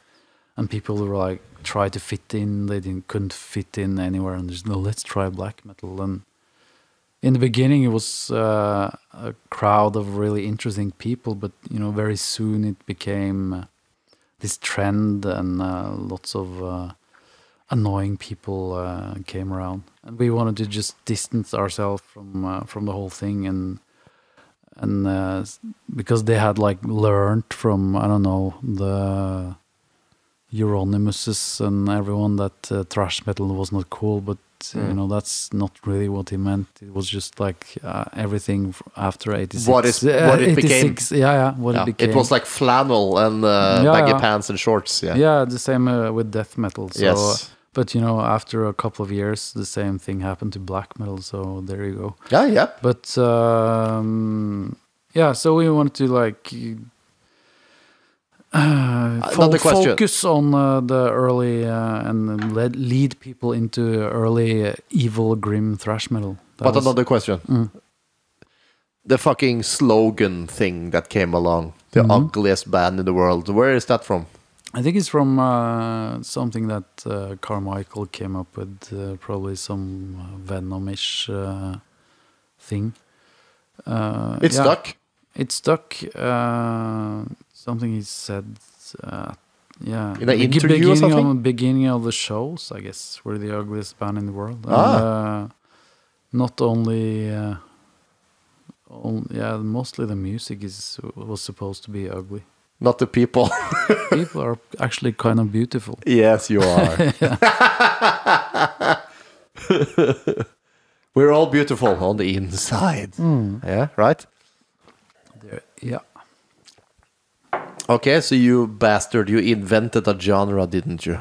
and people were try to fit in. They couldn't fit in anywhere, and just let's try black metal. And in the beginning it was a crowd of really interesting people, but very soon it became this trend, and lots of annoying people came around, and we wanted to just distance ourselves from the whole thing, and because they had like learned from, I don't know, the Euronymouses and everyone that thrash metal was not cool, but that's not really what he meant. It was just like everything after 86. What it became. It became. It was like flannel and baggy pants and shorts. Yeah, the same with death metal. So, yes. But after a couple of years, the same thing happened to black metal. So there you go. Yeah. But so we wanted to like focus on the early and lead people into early evil, grim thrash metal. Another question. The fucking slogan thing that came along, the ugliest band in the world. Where is that from? I think it's from something that Carmichael came up with, probably some Venom-ish thing. It stuck? It stuck. Something he said, in an interview or something? Beginning of the shows, I guess, we're the ugliest band in the world. Not only, mostly the music was supposed to be ugly. Not the people. People are actually kind of beautiful. Yes, you are. We're all beautiful on the inside. Yeah, right? Yeah. Okay, so you bastard, you invented a genre, didn't you?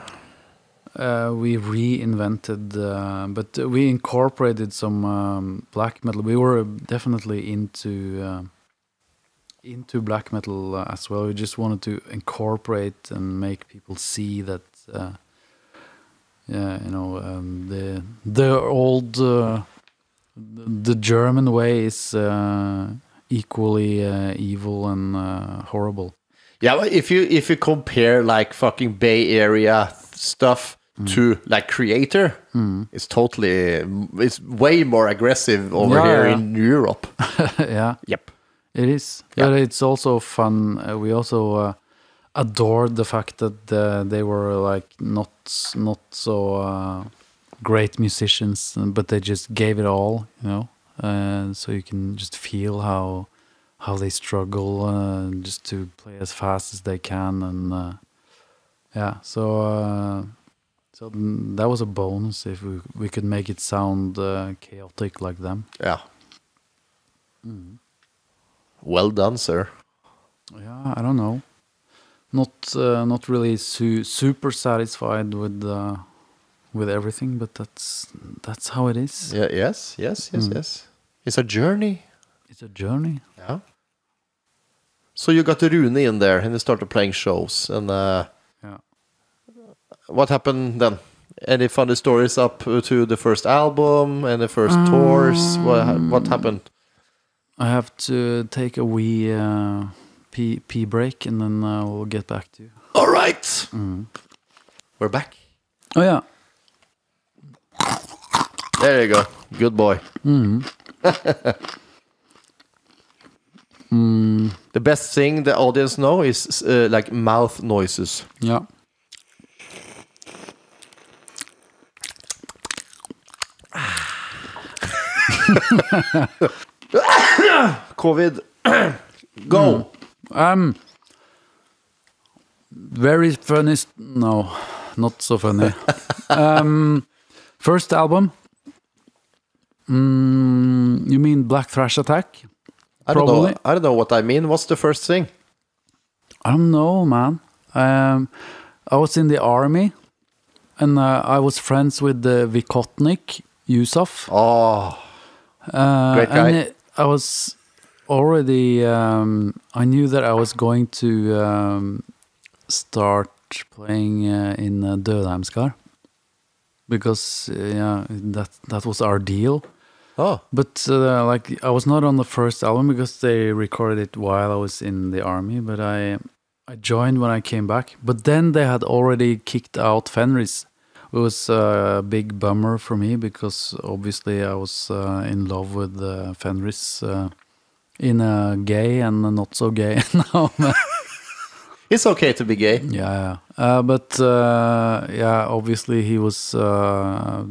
We reinvented, but we incorporated some black metal. We were definitely into black metal as well. We just wanted to incorporate and make people see that, the old, the German way is equally evil and horrible. Yeah, but if you compare like fucking Bay Area stuff to like Creator, it's way more aggressive over here in Europe. Yeah. Yep. It is. Yeah. But it's also fun. We also adored the fact that they were like not so great musicians, but they just gave it all, so you can just feel how they struggle just to play as fast as they can, and so that was a bonus if we could make it sound chaotic like them. Yeah. Well done, sir. Yeah, I don't know. Not really super satisfied with everything, but that's how it is. Yeah. Yes. It's a journey. It's a journey. Yeah. So you got Rune in there, and you started playing shows, and what happened then? Any funny stories up to the first album and the first tours? What happened? I have to take a wee pee break, and then we'll get back to you. All right. We're back. Oh, yeah. There you go. Good boy. The best thing the audience know is like mouth noises. Yeah. COVID. Go. Very funny. No, not so funny. First album. You mean Black Thrash Attack? I don't know what I mean. What's the first thing? I don't know, man. I was in the army, and I was friends with the Vikotnik, Yusuf. Oh, great guy. And I was already, I knew that I was going to start playing in Dødheimskar, because that was our deal. Oh, but like I was not on the first album because they recorded it while I was in the army. But I joined when I came back. But then they had already kicked out Fenris It was a big bummer for me because obviously I was in love with Fenris in a gay and a not so gay. No, It's okay to be gay. yeah. But obviously he was a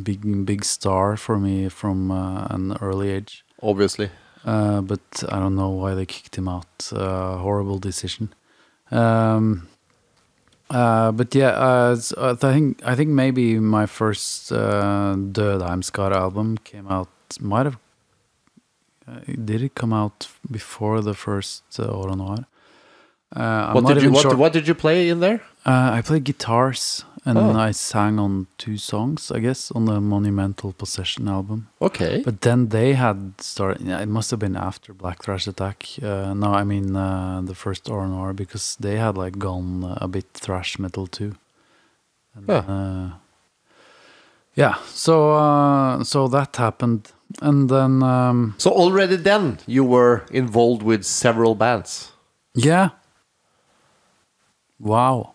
big star for me from an early age. Obviously. But I don't know why they kicked him out. Horrible decision. But yeah, I think maybe my first Dødheimskar album came out. Might have did it come out before the first Ole Noir? What did you play in there? I played guitars and I sang on 2 songs, I guess, on the Monumental Possession album. Okay. But then they had started. It must have been after Black Thrash Attack. No, I mean the first R&R, because they had like gone a bit thrash metal too. And, so that happened, and then. So already then you were involved with several bands. Yeah. Wow.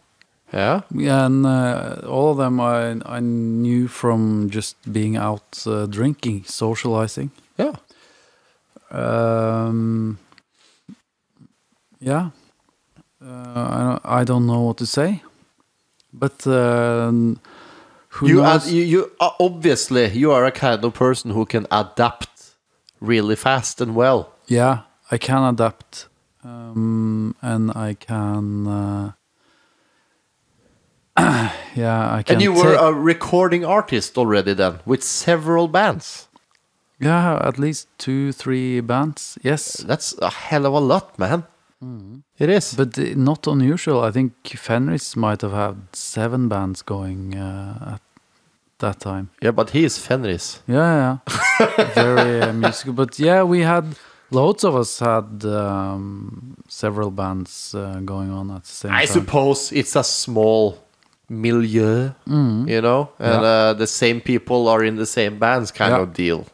Yeah. And all of them I knew from just being out drinking, socializing. Yeah. Yeah. I don't know what to say, but who knows? You obviously you are a kind of person who can adapt really fast and well. Yeah, I can adapt, and I can. Yeah, I can. And you were a recording artist already then, with several bands. Yeah, at least 2-3 bands. Yes, That's a hell of a lot, man. It is. but not unusual. I think Fenris might have had 7 bands going at that time. Yeah, but he is Fenris. Yeah. Very musical. But yeah, we had loads of us had several bands going on at the same time. I suppose it's a small milieu, you know, and the same people are in the same bands kind of deal.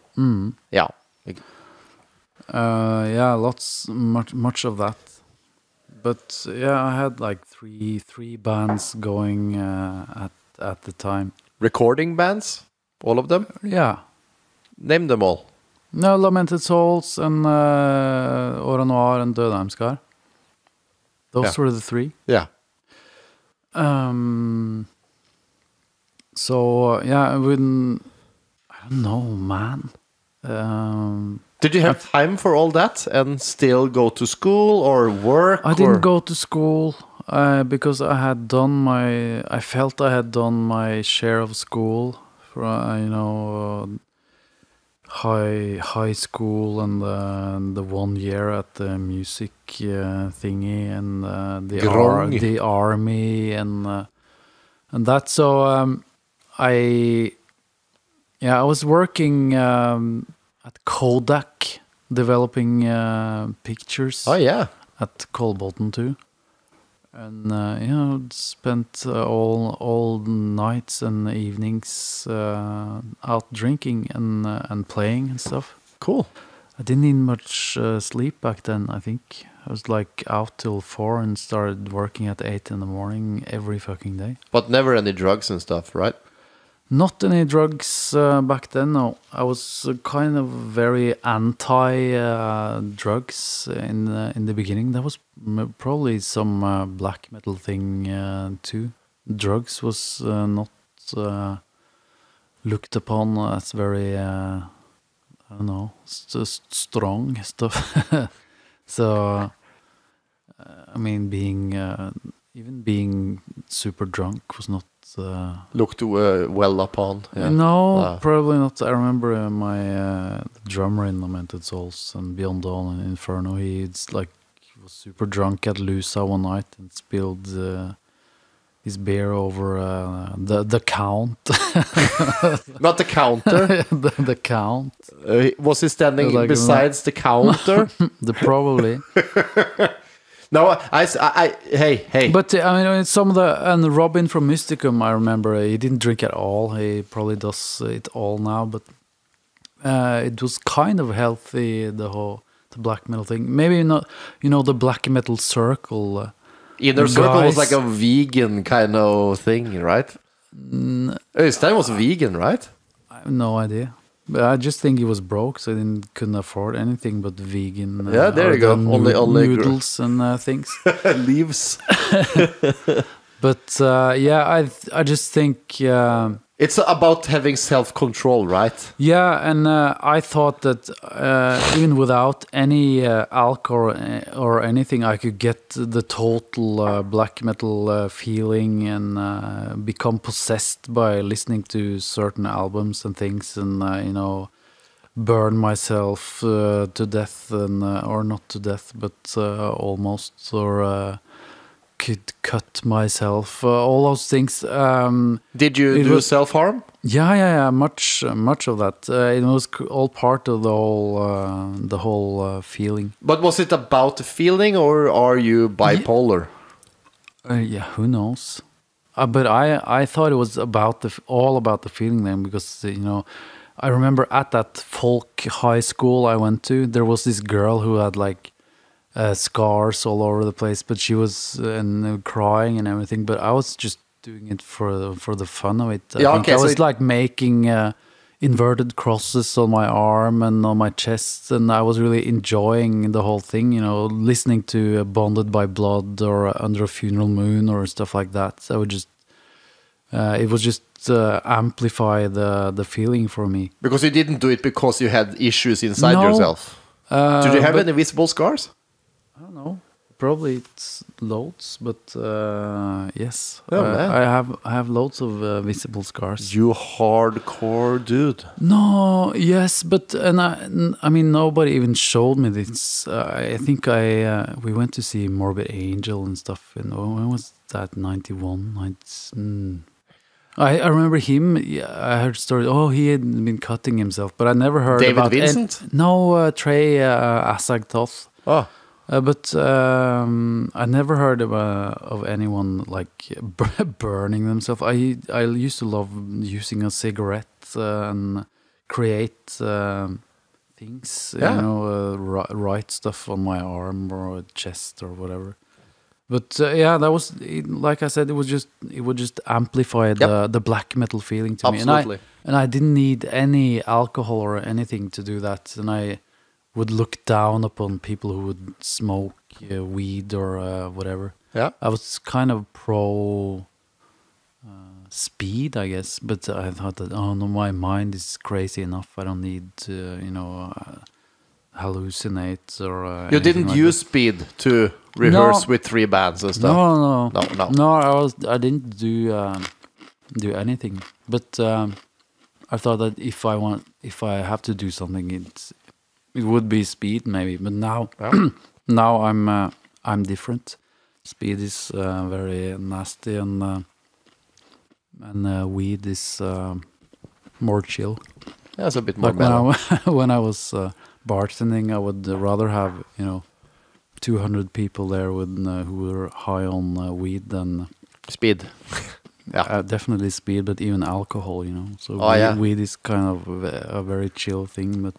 Yeah. Much of that. But yeah, I had like three bands going at the time. Recording bands? All of them? Yeah. Name them all. No, Lamented Souls and Ole Noir and Dødheimskar. Those were the 3. Yeah. So yeah, I don't know, man. Did you have time for all that and still go to school or work? I didn't go to school because I felt I had done my share of school for high school and the 1 year at the music thingy and the army and that. So I was working at Kodak developing pictures. Oh yeah, at Kolbotn too. And spent all nights and evenings out drinking and playing and stuff. Cool. I didn't need much sleep back then. I think I was like out till 4 and started working at 8 in the morning every fucking day. But never any drugs and stuff, right? Not any drugs back then. No, I was kind of very anti drugs in the beginning. That was probably some black metal thing too. Drugs was not looked upon as very I don't know, strong stuff. So I mean, even being super drunk was not. Looked well upon. Yeah. No, probably not. I remember my drummer in Lamented Souls and Beyond Dawn and Inferno. He was super drunk at Lusa one night and spilled his beer over the count. Not the counter. the count. Was he standing besides the counter? Probably. No, hey. But I mean, some of and Robin from Mysticum, I remember he didn't drink at all. He probably does it all now, but it was kind of healthy. The black metal thing, maybe not. The black metal circle. Inner Circle was like a vegan kind of thing, right? Stan was vegan, right? I have no idea. But I just think he was broke, so he couldn't afford anything but vegan. Yeah, there you go. Only noodles and things. Leaves. But I just think it's about having self-control, right? Yeah, and I thought that even without any alcohol or anything, I could get the total black metal feeling and become possessed by listening to certain albums and things, and burn myself to death, and or not to death, but almost, or could cut myself, all those things. Did you do self-harm? Yeah, much of that. It was all part of the whole feeling. But was it about the feeling, or are you bipolar? Yeah, who knows? But I thought it was all about the feeling then, because I remember at that folk high school I went to, there was this girl who had like scars all over the place, but she was crying and everything. But I was just doing it for the fun of it. I was like making inverted crosses on my arm and on my chest, and I was really enjoying the whole thing. Listening to "Bonded by Blood" or "Under a Funeral Moon" or stuff like that. So it was just amplify the feeling for me. Because you didn't do it because you had issues inside yourself. Did you have any visible scars? I don't know. Probably it's loads, but yes, man. I have loads of visible scars. You hardcore dude. No, yes, but I mean nobody even showed me this. I think we went to see Morbid Angel and stuff. And when was that? 91. I remember him. Yeah, I heard stories. Oh, he had been cutting himself, but I never heard about David Vincent. No, Trey Asagtoth. Oh. But I never heard of anyone like burning themselves. I used to love using a cigarette and create things, write stuff on my arm or chest or whatever. But that was like I said, it would just amplify the black metal feeling to me. Absolutely. And I didn't need any alcohol or anything to do that, and I would look down upon people who would smoke weed or whatever. Yeah, I was kind of pro speed, I guess, but I thought that my mind is crazy enough. I don't need to, hallucinate or. You didn't like use speed to rehearse with 3 bands and stuff. No. I didn't do anything, but I thought that if I have to do something, it would be speed maybe, but now now I'm different. Speed is very nasty, and weed is more chill. Yeah, it's a bit more like mellow. when I was bartending, I would rather have 200 people there with who were high on weed than speed. Yeah, definitely speed, but even alcohol. So weed is kind of a very chill thing, but.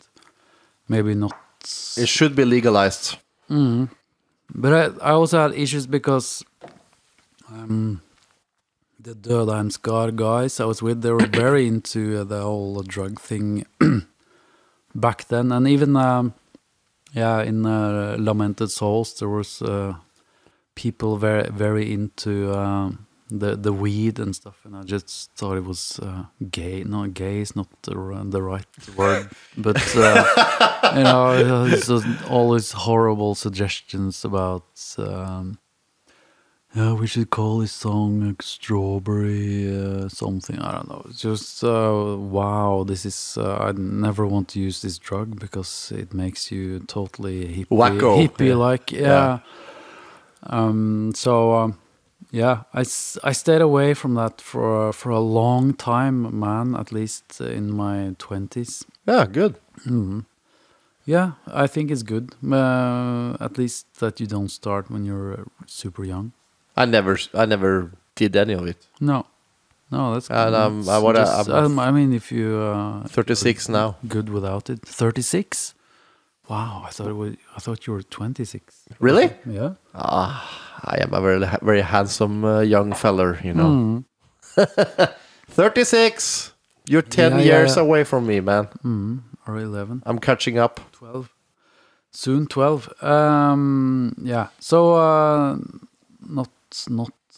Maybe not. It should be legalized. Mm-hmm. But I also had issues because the Dödheim Scar guys I was with, they were very into the whole drug thing back then. And even, in Lamented Souls, there was people very, very into the weed and stuff. And I just thought it was gay. No, gay is not the right word. But, it's just all these horrible suggestions about, we should call this song like Strawberry something. I don't know. It's just, wow, this is, I never want to use this drug because it makes you totally hippie-like. Yeah. I stayed away from that for a long time, man, at least in my 20s. Yeah, good. Mm-hmm. Yeah, I think it's good. At least that you don't start when you're super young. I never did any of it. No, that's good. And I mean, if you 36 now, good without it. 36? Wow, I thought you were 26. Really? Yeah. I am a very very handsome young feller, 36. You're 10 Yeah, years yeah. away from me, man. Or 11. I'm catching up. 12. Soon 12. Yeah. So not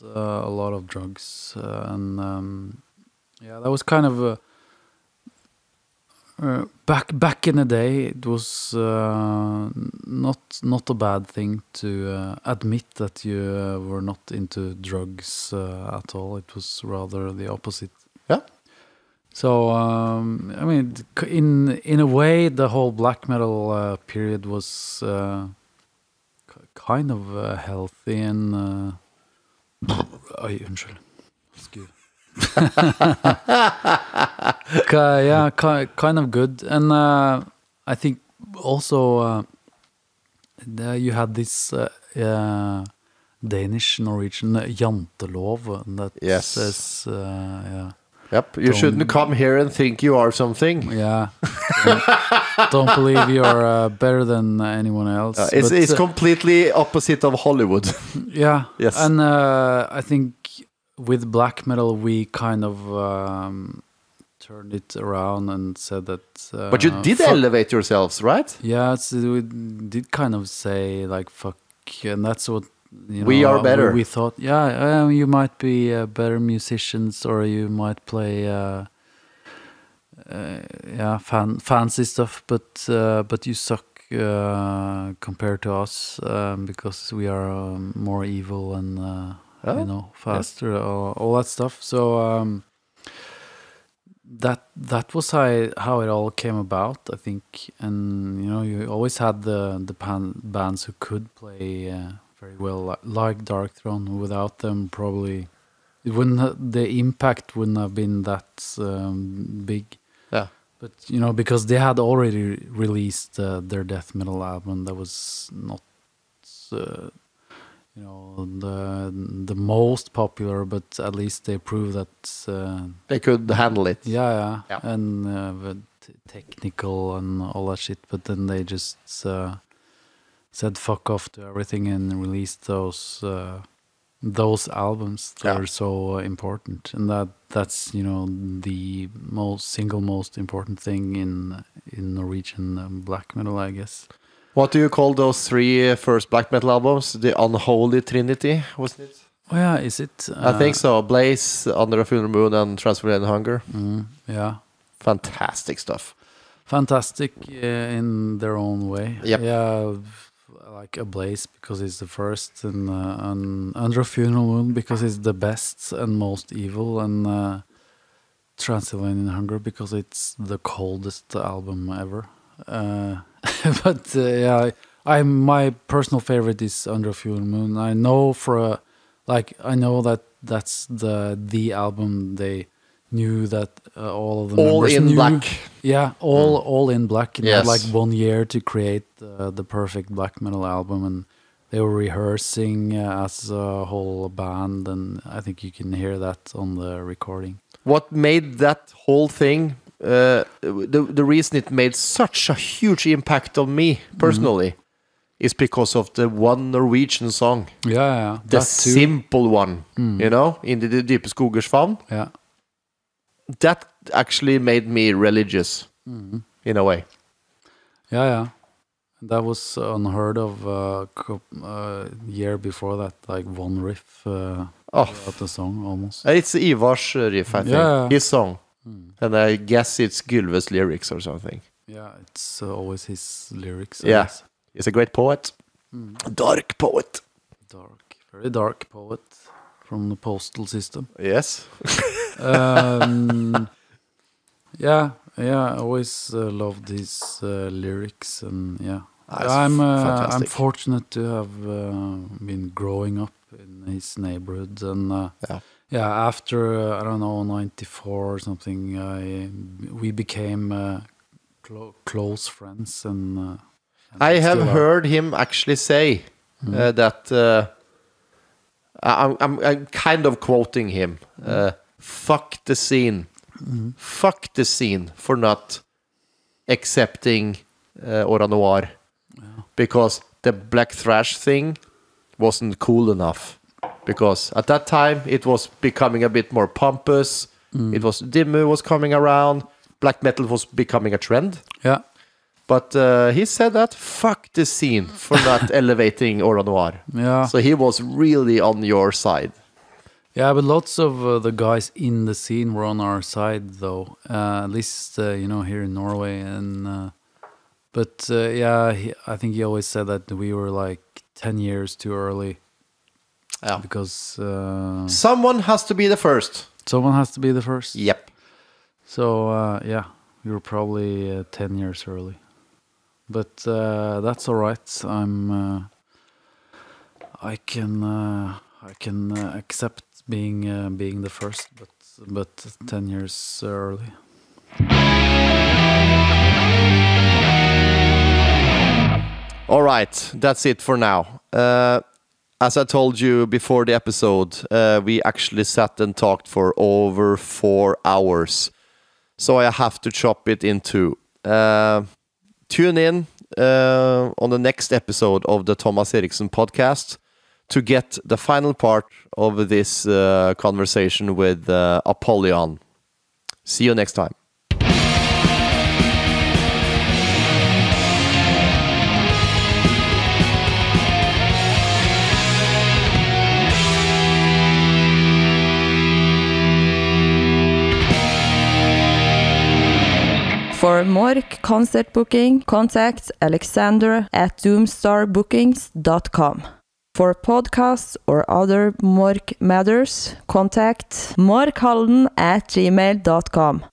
a lot of drugs, and yeah, that was kind of back in the day. It was not a bad thing to admit that you were not into drugs at all. It was rather the opposite. Yeah. So I mean, in a way, the whole black metal period was kind of healthy and. Oi, unnskyld. Excuse. Yeah, kind of good, and I think also you had this Danish Norwegian jantelov that Yes. says yeah. Yep. You shouldn't come here and think you are something. Yeah, don't believe you're better than anyone else. It's completely opposite of Hollywood. Yeah. Yes. And I think with black metal we kind of turned it around and said that. But you did elevate yourselves, right? Yeah, we did kind of say like fuck, and that's what. You know, we are better. We thought, yeah, you might be better musicians, or you might play, fancy stuff, but you suck compared to us because we are more evil and you know, faster, all that stuff. So that was how it all came about, I think. And you know, you always had the bands who could play. Very well, like Dark Throne. Without them, probably the impact wouldn't have been that big. Yeah. But you know, because they had already released their death metal album, that was not, you know, the most popular, but at least they proved that they could handle it. Yeah. And technical and all that shit. But then they just. Said fuck off to everything and released those albums that are so important, and that's you know the single most important thing in Norwegian black metal, I guess. What do you call those three first black metal albums? The Unholy Trinity, wasn't it? Oh yeah, is it? I think so. Blaze, Under a Funeral Moon, and Transformed Hunger. Yeah, fantastic stuff. Fantastic in their own way. Yep. Yeah. Like Ablaze because it's the first, and Under a Funeral Moon because it's the best and most evil, and Transylvanian Hunger because it's the coldest album ever. But yeah, my personal favorite is Under a Funeral Moon. I know I know that that's the album they knew that all of the all members in knew. black. Yeah, all in black. And yes. They had like 1 year to create the perfect black metal album, and they were rehearsing as a whole band, and I think you can hear that on the recording. What made that whole thing, the reason it made such a huge impact on me personally, is because of the one Norwegian song. Yeah. The simple one, you know, In the dype skogers favn. Yeah. That actually made me religious, in a way. Yeah. That was unheard of year before that, like one riff of the song almost. It's Ivar's riff, I think. Yeah. His song. And I guess it's Gylve's lyrics or something. Yeah, it's always his lyrics. Yeah, he's a great poet. Dark poet. Very dark poet from the postal system. Yes. Yeah, I always loved his lyrics, and yeah, I'm fortunate to have been growing up in his neighborhood, and after I don't know 94 or something, we became close friends, and I have heard him actually say that I'm kind of quoting him. Fuck the scene. Fuck the scene for not accepting Noir, because the black thrash thing wasn't cool enough, because at that time it was becoming a bit more pompous, It was Dimmu was coming around. Black metal was becoming a trend. Yeah. But he said that fuck the scene for not elevating Aura Noir. Yeah. So he was really on your side. Yeah, but lots of the guys in the scene were on our side, though. At least here in Norway, and I think he always said that we were like 10 years too early. Yeah. Because someone has to be the first. Someone has to be the first. Yep. So we were probably 10 years early. But that's all right. I can accept being the first, but 10 years early. All right, that's it for now. As I told you before the episode, we actually sat and talked for over 4 hours. So I have to chop it in two. Tune in on the next episode of the Thomas Eriksen podcast to get the final part of this conversation with Apollyon. See you next time. For Mork concert booking, contact alexander@doomstarbookings.com. For podcasts or other Mork matters, contact morkhalden@gmail.com.